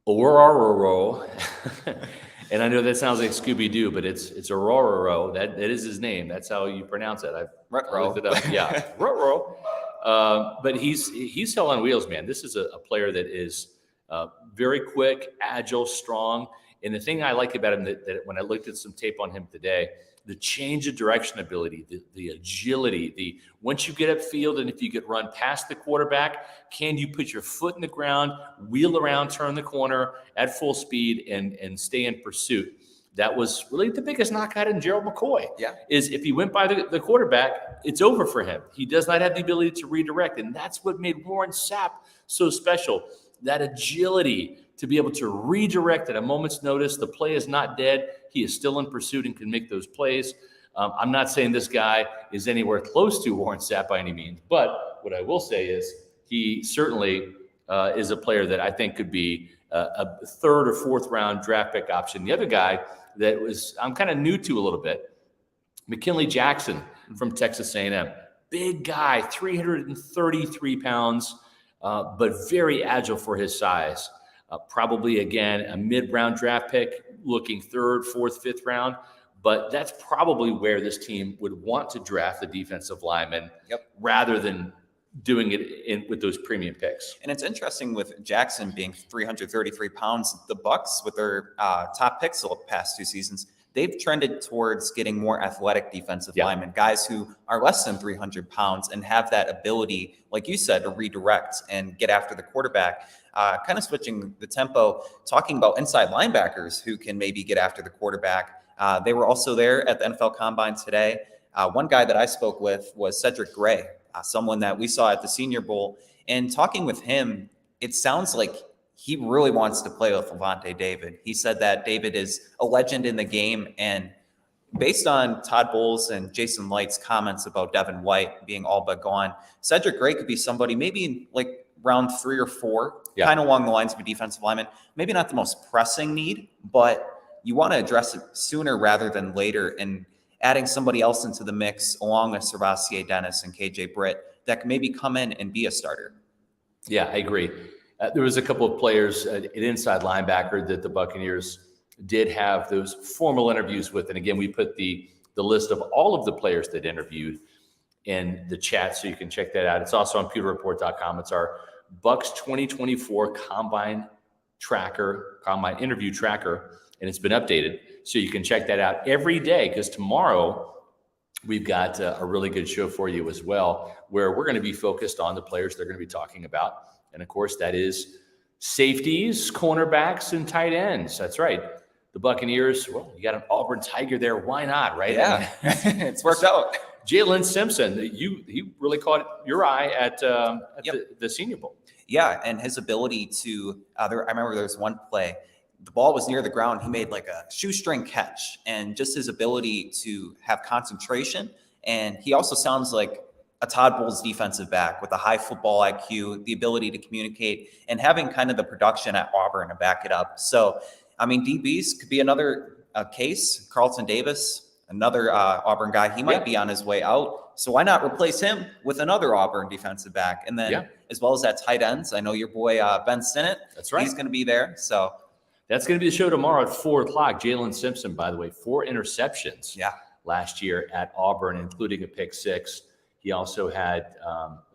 Orororo, and I know that sounds like Scooby-Doo, but it's Orororo. That is his name. That's how you pronounce it. I looked it up. Yeah, Orororo. But he's hell on wheels, man. This is a player that is very quick, agile, strong. And the thing I like about him that when I looked at some tape on him today, the change of direction ability, the agility, once you get upfield and if you get run past the quarterback, can you put your foot in the ground, wheel around, turn the corner at full speed and stay in pursuit? That was really the biggest knockout in Gerald McCoy. Yeah. Is if he went by the quarterback, it's over for him. He does not have the ability to redirect. And that's what made Warren Sapp so special. That agility to be able to redirect at a moment's notice. The play is not dead. He is still in pursuit and can make those plays. I'm not saying this guy is anywhere close to Warren Sapp by any means, but what I will say is he certainly is a player that I think could be a third or fourth round draft pick option. The other guy that I'm kind of new to a little bit, McKinley Jackson from Texas A&M. Big guy, 333 pounds, but very agile for his size. Probably, again, a mid-round draft pick, looking third, fourth, fifth round. But that's probably where this team would want to draft the defensive lineman rather than doing it with those premium picks. And it's interesting with Jackson being 333 pounds, the Bucs with their top picks the past 2 seasons, they've trended towards getting more athletic defensive linemen, guys who are less than 300 pounds and have that ability, like you said, to redirect and get after the quarterback. Kind of switching the tempo, talking about inside linebackers who can maybe get after the quarterback. They were also there at the NFL Combine today. One guy that I spoke with was Cedric Gray, someone that we saw at the Senior Bowl. And talking with him, it sounds like he really wants to play with Lavonte David. He said that David is a legend in the game. And based on Todd Bowles and Jason Light's comments about Devin White being all but gone, Cedric Gray could be somebody maybe in like round 3 or 4, kind of along the lines of a defensive lineman. Maybe not the most pressing need, but you want to address it sooner rather than later. And adding somebody else into the mix along with Servassier Dennis and KJ Britt that can maybe come in and be a starter. Yeah, I agree. There was a couple of players, an inside linebacker that the Buccaneers did have those formal interviews with. And again, we put the list of all of the players that interviewed in the chat, so you can check that out. It's also on pewterreport.com. It's our Bucs 2024 combine interview tracker, and it's been updated. So you can check that out every day, because tomorrow we've got a really good show for you as well, where we're going to be focused on the players they're going to be talking about. And of course, that is safeties, cornerbacks, and tight ends. That's right. The Buccaneers, well, you got an Auburn Tiger there. Why not, right? Yeah, it's worked out. Jalen Simpson, he really caught your eye at the Senior Bowl. Yeah, and his ability to I remember there was one play, the ball was near the ground. He made like a shoestring catch, and just his ability to have concentration. And he also sounds like a Todd Bowles defensive back with a high football IQ, the ability to communicate, and having kind of the production at Auburn to back it up. So, I mean, DBs could be another case. Carlton Davis, another Auburn guy, he might be on his way out. So why not replace him with another Auburn defensive back? And then as well as that tight ends, I know your boy Ben Sinnott. That's right. He's going to be there. So that's going to be the show tomorrow at 4:00. Jalen Simpson, by the way, 4 interceptions last year at Auburn, including a pick 6. He also had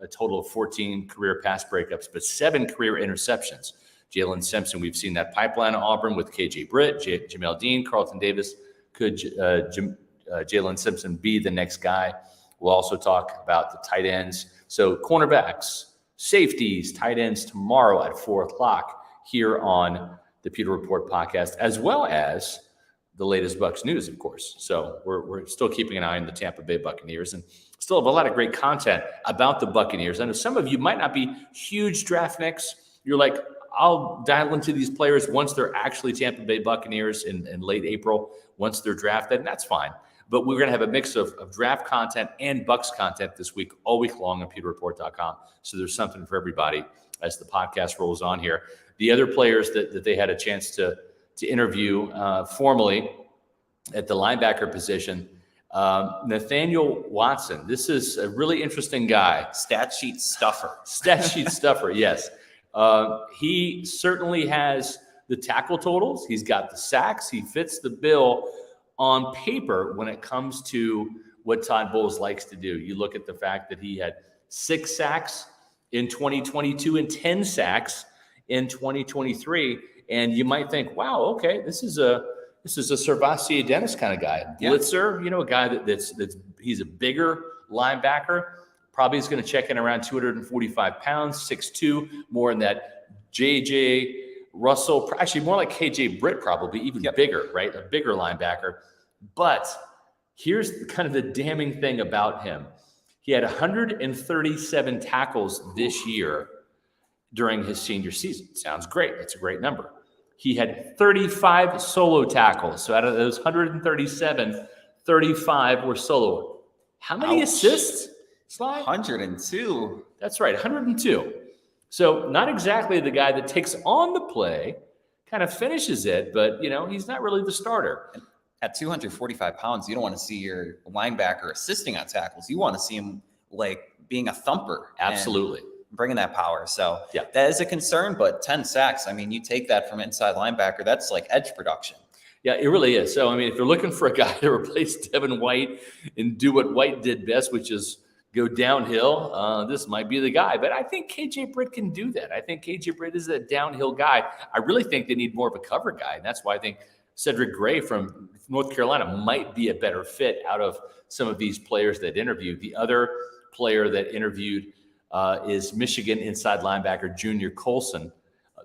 a total of 14 career pass breakups, but 7 career interceptions. Jalen Simpson, we've seen that pipeline at Auburn with KJ Britt, Jamel Dean, Carlton Davis. Could Jalen Simpson be the next guy? We'll also talk about the tight ends. So cornerbacks, safeties, tight ends tomorrow at 4:00 here on the Pewter Report podcast, as well as the latest Bucs news, of course. So we're still keeping an eye on the Tampa Bay Buccaneers and still have a lot of great content about the Buccaneers. I know some of you might not be huge draft nicks. You're like, I'll dial into these players once they're actually Tampa Bay Buccaneers in late April, once they're drafted, and that's fine. But we're going to have a mix of draft content and Bucs content this week, all week long on pewterreport.com. So there's something for everybody as the podcast rolls on here. The other players that they had a chance to interview formally at the linebacker position, Nathaniel Watson. This is a really interesting guy. Stat sheet stuffer. Stat sheet stuffer, yes. He certainly has the tackle totals. He's got the sacks. He fits the bill on paper when it comes to what Todd Bowles likes to do. You look at the fact that he had 6 sacks in 2022 and 10 sacks in 2023. And you might think, wow, okay, this is a Servassier Dennis kind of guy. Blitzer, a guy that's he's a bigger linebacker. Probably is going to check in around 245 pounds, 6'2", more in that J.J. Russell, actually more like K.J. Britt, probably even bigger, right? A bigger linebacker. But here's kind of the damning thing about him. He had 137 tackles this year during his senior season. Sounds great. That's a great number. He had 35 solo tackles. So out of those 137, 35 were solo. How many assists, Sly? 102. That's right, 102. So not exactly the guy that takes on the play, kind of finishes it, but, he's not really the starter. At 245 pounds, you don't want to see your linebacker assisting on tackles. You want to see him being a thumper. Absolutely. Bringing that power. So that is a concern, but 10 sacks, you take that from inside linebacker, that's like edge production. Yeah, it really is. So, if you're looking for a guy to replace Devin White and do what White did best, which is go downhill, this might be the guy. But I think KJ Britt can do that. I think KJ Britt is a downhill guy. I really think they need more of a cover guy. And that's why I think Cedric Gray from North Carolina might be a better fit out of some of these players that interviewed. The other player that interviewed is Michigan inside linebacker Junior Colson.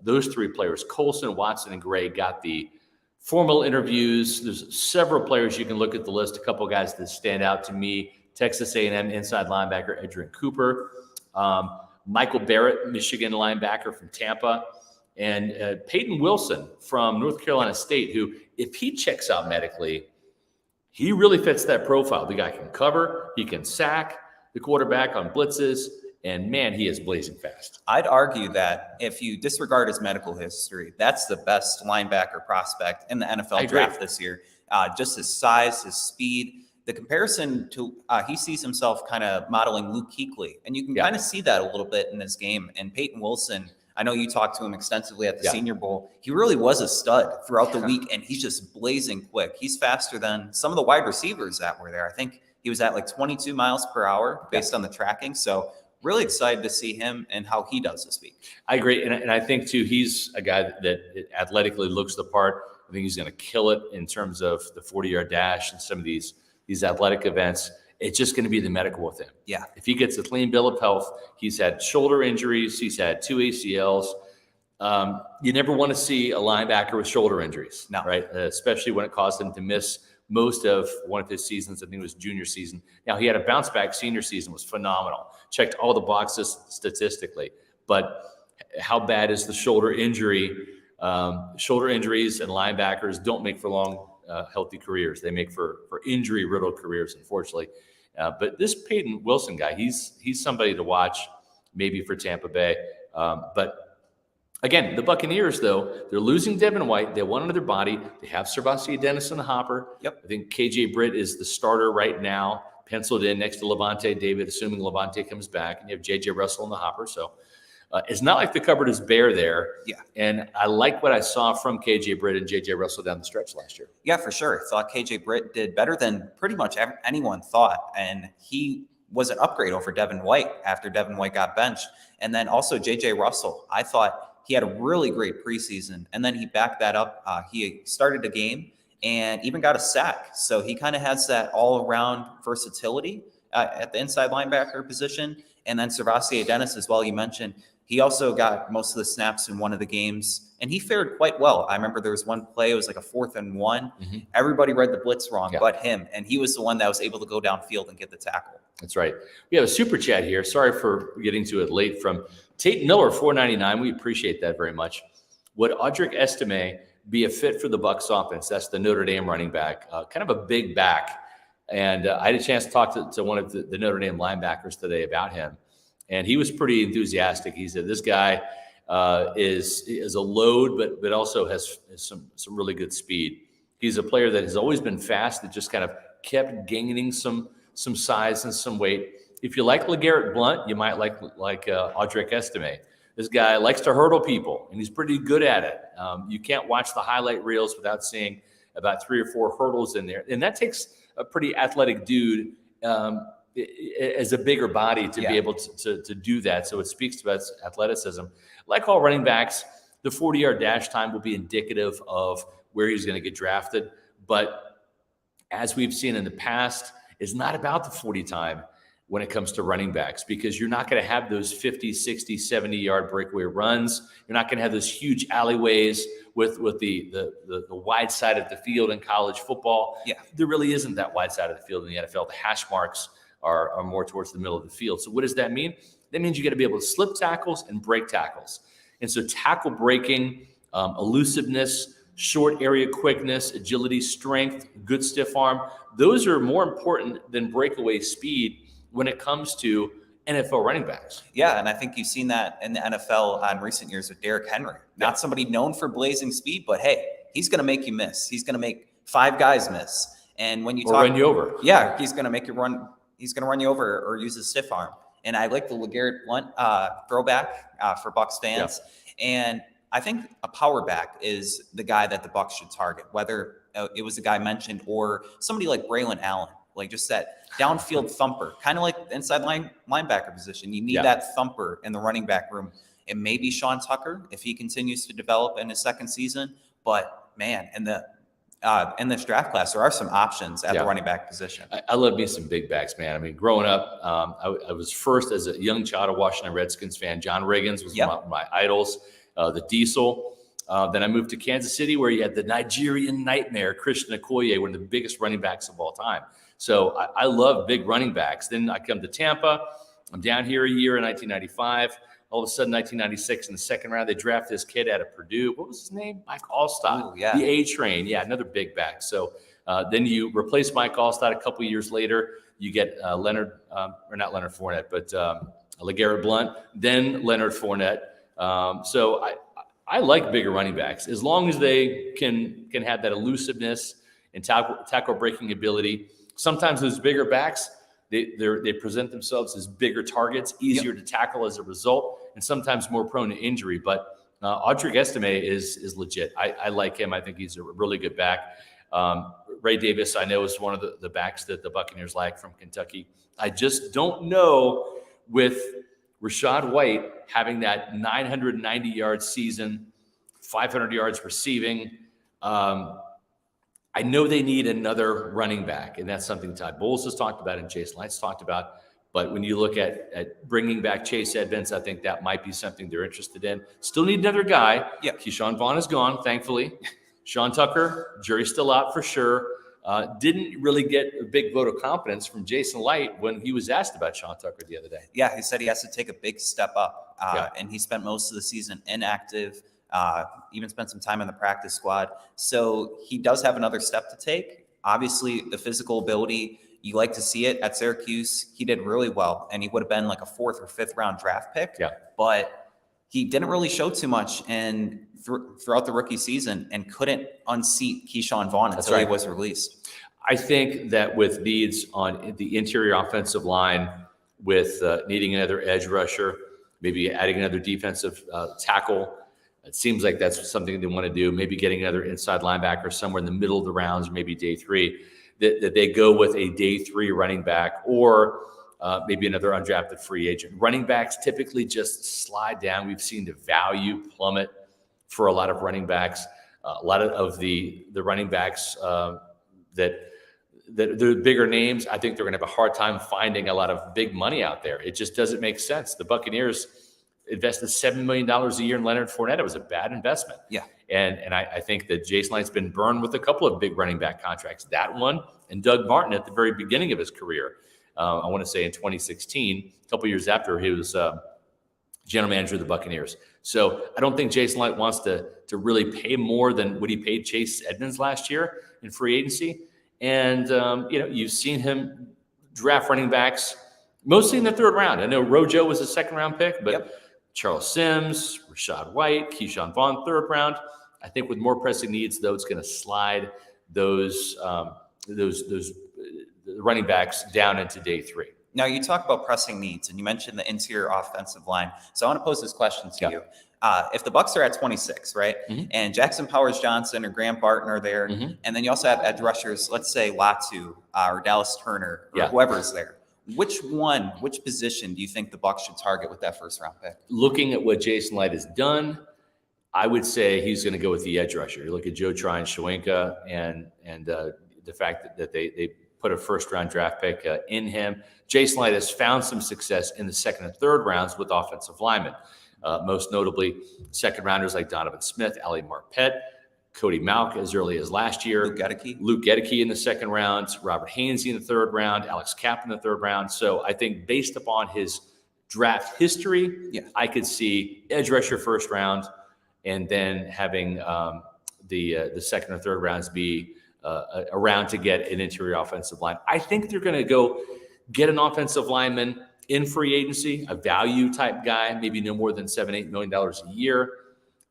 Those 3 players, Colson, Watson, and Gray, got the formal interviews. There's several players. You can look at the list. A couple guys that stand out to me: Texas A&M inside linebacker Edgerrin Cooper, Michael Barrett, Michigan linebacker from Tampa, and Peyton Wilson from North Carolina State, who, if he checks out medically, he really fits that profile. The guy can cover, he can sack the quarterback on blitzes, and man, he is blazing fast. I'd argue that if you disregard his medical history, that's the best linebacker prospect in the NFL draft this year. Just his size, his speed, the comparison to he sees himself kind of modeling Luke Kuechly, and you can kind of see that a little bit in this game. And Peyton Wilson, I know you talked to him extensively at the Senior Bowl. He really was a stud throughout the week, and he's just blazing quick. He's faster than some of the wide receivers that were there. I think he was at 22 miles per hour based on the tracking. So really excited to see him and how he does this week. I agree. And I think, too, he's a guy that athletically looks the part. I think he's going to kill it in terms of the 40-yard dash and some of these athletic events. It's just going to be the medical with him. Yeah. If he gets a clean bill of health, he's had shoulder injuries. He's had 2 ACLs. You never want to see a linebacker with shoulder injuries, right? Especially when it caused him to miss most of one of his seasons. I think it was junior season. Now, he had a bounce back senior season, was phenomenal. Checked all the boxes statistically. But how bad is the shoulder injury? Shoulder injuries and linebackers don't make for long, healthy careers. They make for injury-riddled careers, unfortunately. But this Peyton Wilson guy, he's somebody to watch maybe for Tampa Bay. But again, the Buccaneers, though, they're losing Devin White. They want another body. They have Servassier Dennis in the hopper. Yep. I think KJ Britt is the starter right now, penciled in next to Levante David, assuming Levante comes back. And you have J.J. Russell in the hopper. So it's not like the cupboard is bare there. Yeah. And I like what I saw from KJ Britt and J.J. Russell down the stretch last year. Yeah, for sure. I thought KJ Britt did better than pretty much anyone thought. And he was an upgrade over Devin White after Devin White got benched. And then also J.J. Russell. I thought he had a really great preseason, and then he backed that up. He started a game and even got a sack. So he kind of has that all-around versatility at the inside linebacker position. And then Servassier Dennis as well, you mentioned. He also got most of the snaps in one of the games, and he fared quite well. I remember there was one play, it was like a 4th and 1. Mm-hmm. Everybody read the blitz wrong but him, and he was the one that was able to go downfield and get the tackle. That's right. We have a super chat here. Sorry for getting to it late from Tate Miller, $4.99. We appreciate that very much. Would Audric Estime be a fit for the Bucs offense? That's the Notre Dame running back, kind of a big back. And I had a chance to talk to one of the Notre Dame linebackers today about him, and he was pretty enthusiastic. He said this guy is a load, but also has some really good speed. He's a player that has always been fast, that just kind of kept gaining some size and some weight. If you like LeGarrette Blount, you might like Audric Estime. This guy likes to hurdle people, and he's pretty good at it. You can't watch the highlight reels without seeing about 3 or 4 hurdles in there. And that takes a pretty athletic dude as a bigger body to be able to do that. So it speaks to its athleticism. Like all running backs, the 40-yard dash time will be indicative of where he's going to get drafted. But as we've seen in the past, it's not about the 40 time when it comes to running backs, because you're not going to have those 50, 60, 70-yard breakaway runs. You're not going to have those huge alleyways with the wide side of the field in college football. Yeah, there really isn't that wide side of the field in the NFL. The hash marks are more towards the middle of the field. So what does that mean? That means you got to be able to slip tackles and break tackles. And so tackle breaking, elusiveness, short area quickness, agility, strength, good stiff arm, those are more important than breakaway speed when it comes to NFL running backs. Yeah, and I think you've seen that in the NFL in recent years with Derrick Henry. Not somebody known for blazing speed, but hey, he's going to make you miss. He's going to make 5 guys miss. And when you run you over. Yeah, he's going to make you run. He's going to run you over or use his stiff arm. And I like the LeGarrette Blount throwback for Bucs fans. Yeah. And I think a power back is the guy that the Bucs should target, whether it was the guy mentioned or somebody like Braylon Allen, like just that downfield thumper, kind of like the inside linebacker position. You need that thumper in the running back room. It may be Sean Tucker if he continues to develop in his second season. But, man, in this draft class, there are some options at the running back position. I love me some big backs, man. I mean, growing up, I was first as a young child a Washington Redskins fan. John Riggins was my idols, the Diesel. Then I moved to Kansas City, where you had the Nigerian nightmare, Christian Okoye, one of the biggest running backs of all time. So I love big running backs. Then I come to Tampa. I'm down here a year in 1995. All of a sudden, 1996, in the second round, they draft this kid out of Purdue. What was his name? Mike Allstott. Ooh, yeah. The A-Train. Yeah, another big back. So then you replace Mike Allstott a couple years later. You get Leonard, or not Leonard Fournette, but LeGarrette Blount, then Leonard Fournette. So I like bigger running backs as long as they can have that elusiveness and tackle breaking ability. Sometimes those bigger backs, they present themselves as bigger targets, easier to tackle as a result, and sometimes more prone to injury. But Audric Estime is legit. I like him. I think he's a really good back. Ray Davis, I know, is one of the backs that the Buccaneers like from Kentucky. I just don't know with Rachaad White having that 990-yard season, 500 yards receiving. I know they need another running back, and that's something Todd Bowles has talked about and Jason Licht's talked about. But when you look at bringing back Chase Edmonds, I think that might be something they're interested in. Still need another guy. Yeah, Keyshawn Vaughn is gone, thankfully. Sean Tucker, jury's still out for sure. Didn't really get a big vote of confidence from Jason Licht when he was asked about Sean Tucker the other day. Yeah, he said he has to take a big step up, and he spent most of the season inactive. Even spent some time in the practice squad. So he does have another step to take. Obviously, the physical ability, you like to see it at Syracuse. He did really well, and he would have been like a 4th or 5th round draft pick. Yeah. But he didn't really show too much throughout the rookie season and couldn't unseat Keyshawn Vaughn until he was released. I think that with needs on the interior offensive line, with needing another edge rusher, maybe adding another defensive tackle, it seems like that's something they want to do. Maybe getting another inside linebacker somewhere in the middle of the rounds, maybe day 3, that they go with a day 3 running back or maybe another undrafted free agent. Running backs typically just slide down. We've seen the value plummet for a lot of running backs. A lot of the running backs that the bigger names, I think they're going to have a hard time finding a lot of big money out there. It just doesn't make sense. The Buccaneers invested $7 million a year in Leonard Fournette. It was a bad investment. Yeah. And I think that Jason Licht's been burned with a couple of big running back contracts. That one and Doug Martin at the very beginning of his career. I want to say in 2016, a couple years after he was general manager of the Buccaneers. So I don't think Jason Licht wants to really pay more than what he paid Chase Edmonds last year in free agency. And, you've seen him draft running backs mostly in the third round. I know Rojo was a second-round pick, but Charles Sims, Rashad White, Keyshawn Vaughn, third round. I think with more pressing needs, though, it's going to slide those running backs down into day 3. Now, you talk about pressing needs, and you mentioned the interior offensive line. So I want to pose this question to you. If the Bucs are at 26, right, and Jackson Powers-Johnson or Graham Barton are there, and then you also have edge rushers, let's say Latu or Dallas Turner or whoever's there, which position do you think the Bucs should target with that first-round pick? Looking at what Jason Light has done, I would say he's going to go with the edge rusher. You look at Joe Tryon-Shoyinka and the fact that they put a first-round draft pick in him. Jason Light has found some success in the second and third rounds with offensive linemen. Most notably, second rounders like Donovan Smith, Ali Marpet, Cody Mauch as early as last year. Luke Gedeke in the second round, Robert Hainsey in the third round, Alex Kapp in the third round. So I think based upon his draft history, I could see edge rusher first round, and then having the second or third rounds be around to get an interior offensive line. I think they're going to go get an offensive lineman in free agency, a value type guy, maybe no more than $7-8 million a year,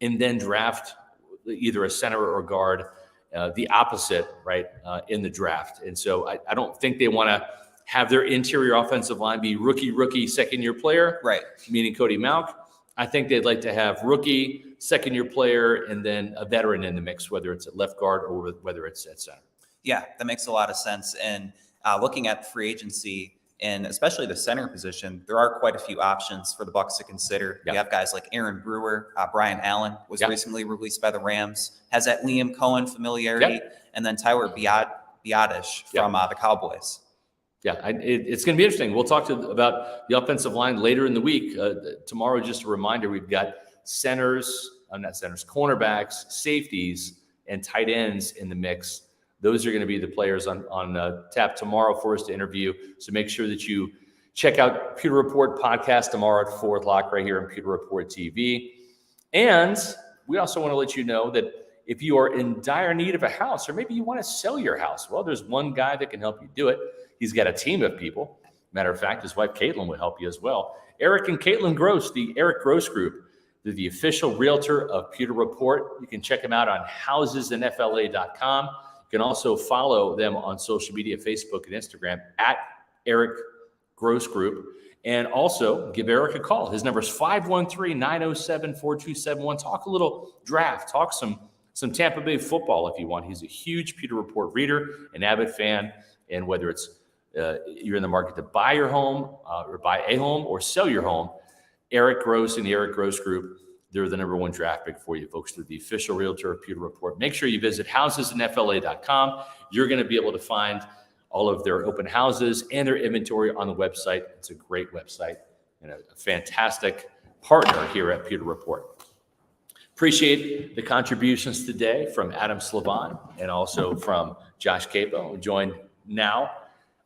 and then draft either a center or guard, the opposite, right, in the draft. And so I don't think they want to have their interior offensive line be rookie, second-year player, right, meaning Cody Mauch. I think they'd like to have rookie, second-year player, and then a veteran in the mix, whether it's at left guard or whether it's at center. Yeah, that makes a lot of sense. And looking at free agency, and especially the center position, there are quite a few options for the Bucs to consider. You have guys like Aaron Brewer, Brian Allen was recently released by the Rams, has that Liam Cohen familiarity, and then Tyler Biadasz from the Cowboys. Yeah, it's going to be interesting. We'll talk about the offensive line later in the week. Tomorrow, just a reminder, we've got cornerbacks, safeties, and tight ends in the mix. Those are going to be the players on tap tomorrow for us to interview. So make sure that you check out Pewter Report podcast tomorrow at 4 o'clock right here on Pewter Report TV. And we also want to let you know that if you are in dire need of a house, or maybe you want to sell your house, well, there's one guy that can help you do it. He's got a team of people. Matter of fact, his wife Caitlin will help you as well. Eric and Caitlin Gross, the Eric Gross Group. They're the official realtor of Pewter Report. You can check them out on housesnfla.com. You can also follow them on social media, Facebook and Instagram at Eric Gross Group. And also give Eric a call. His number is 513-907-4271. Talk a little draft. Talk some Tampa Bay football if you want. He's a huge Pewter Report reader, an avid fan. And whether it's you're in the market to buy your home or buy a home or sell your home, Eric Gross and the Eric Gross Group, they're the number one draft pick for you, folks. They're the official realtor of Pewter Report. Make sure you visit housesnfla.com. You're going to be able to find all of their open houses and their inventory on the website. It's a great website and a fantastic partner here at Pewter Report. Appreciate the contributions today from Adam Slavon and also from Josh Capo, joined now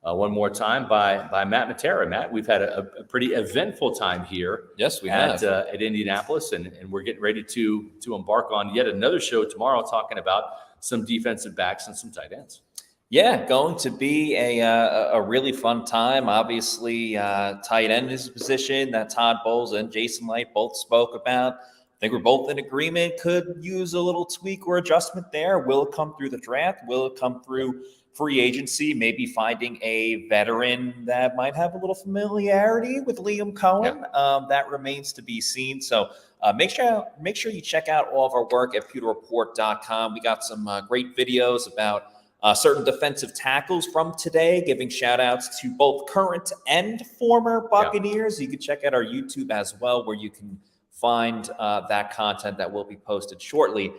one more time by Matt Matera. Matt, we've had a pretty eventful time here. Yes, we have. At Indianapolis, and we're getting ready to embark on yet another show tomorrow talking about some defensive backs and some tight ends. Yeah, going to be a really fun time. Obviously, tight end is a position that Todd Bowles and Jason Light both spoke about. I think we're both in agreement, could use a little tweak or adjustment there. Will it come through the draft? Will it come through free agency? Maybe finding a veteran that might have a little familiarity with Liam Cohen. That remains to be seen. So make sure you check out all of our work at pewterreport.com. We got some great videos about certain defensive tackles from today, giving shout outs to both current and former Buccaneers. You can check out our YouTube as well, where you can find that content that will be posted shortly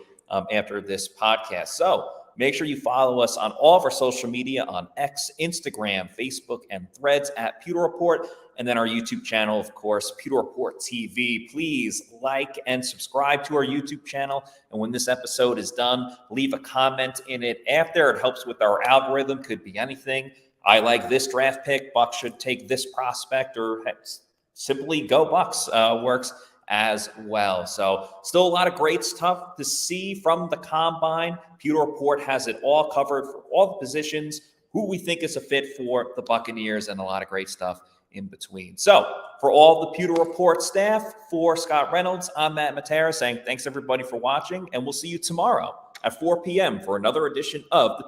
after this podcast. So make sure you follow us on all of our social media on X, Instagram, Facebook, and Threads at Pewter Report, and then our YouTube channel, of course, Pewter Report TV. Please like and subscribe to our YouTube channel. And when this episode is done, leave a comment in it after. It helps with our algorithm. Could be anything. I like this draft pick. Bucs should take this prospect, or simply go Bucs works as well. So still a lot of great stuff to see from the combine. Pewter Report has it all covered for all the positions, who we think is a fit for the Buccaneers, and a lot of great stuff in between. So for all the Pewter Report staff, for Scott Reynolds, I'm Matt Matera saying thanks everybody for watching, and we'll see you tomorrow at 4 p.m. for another edition of the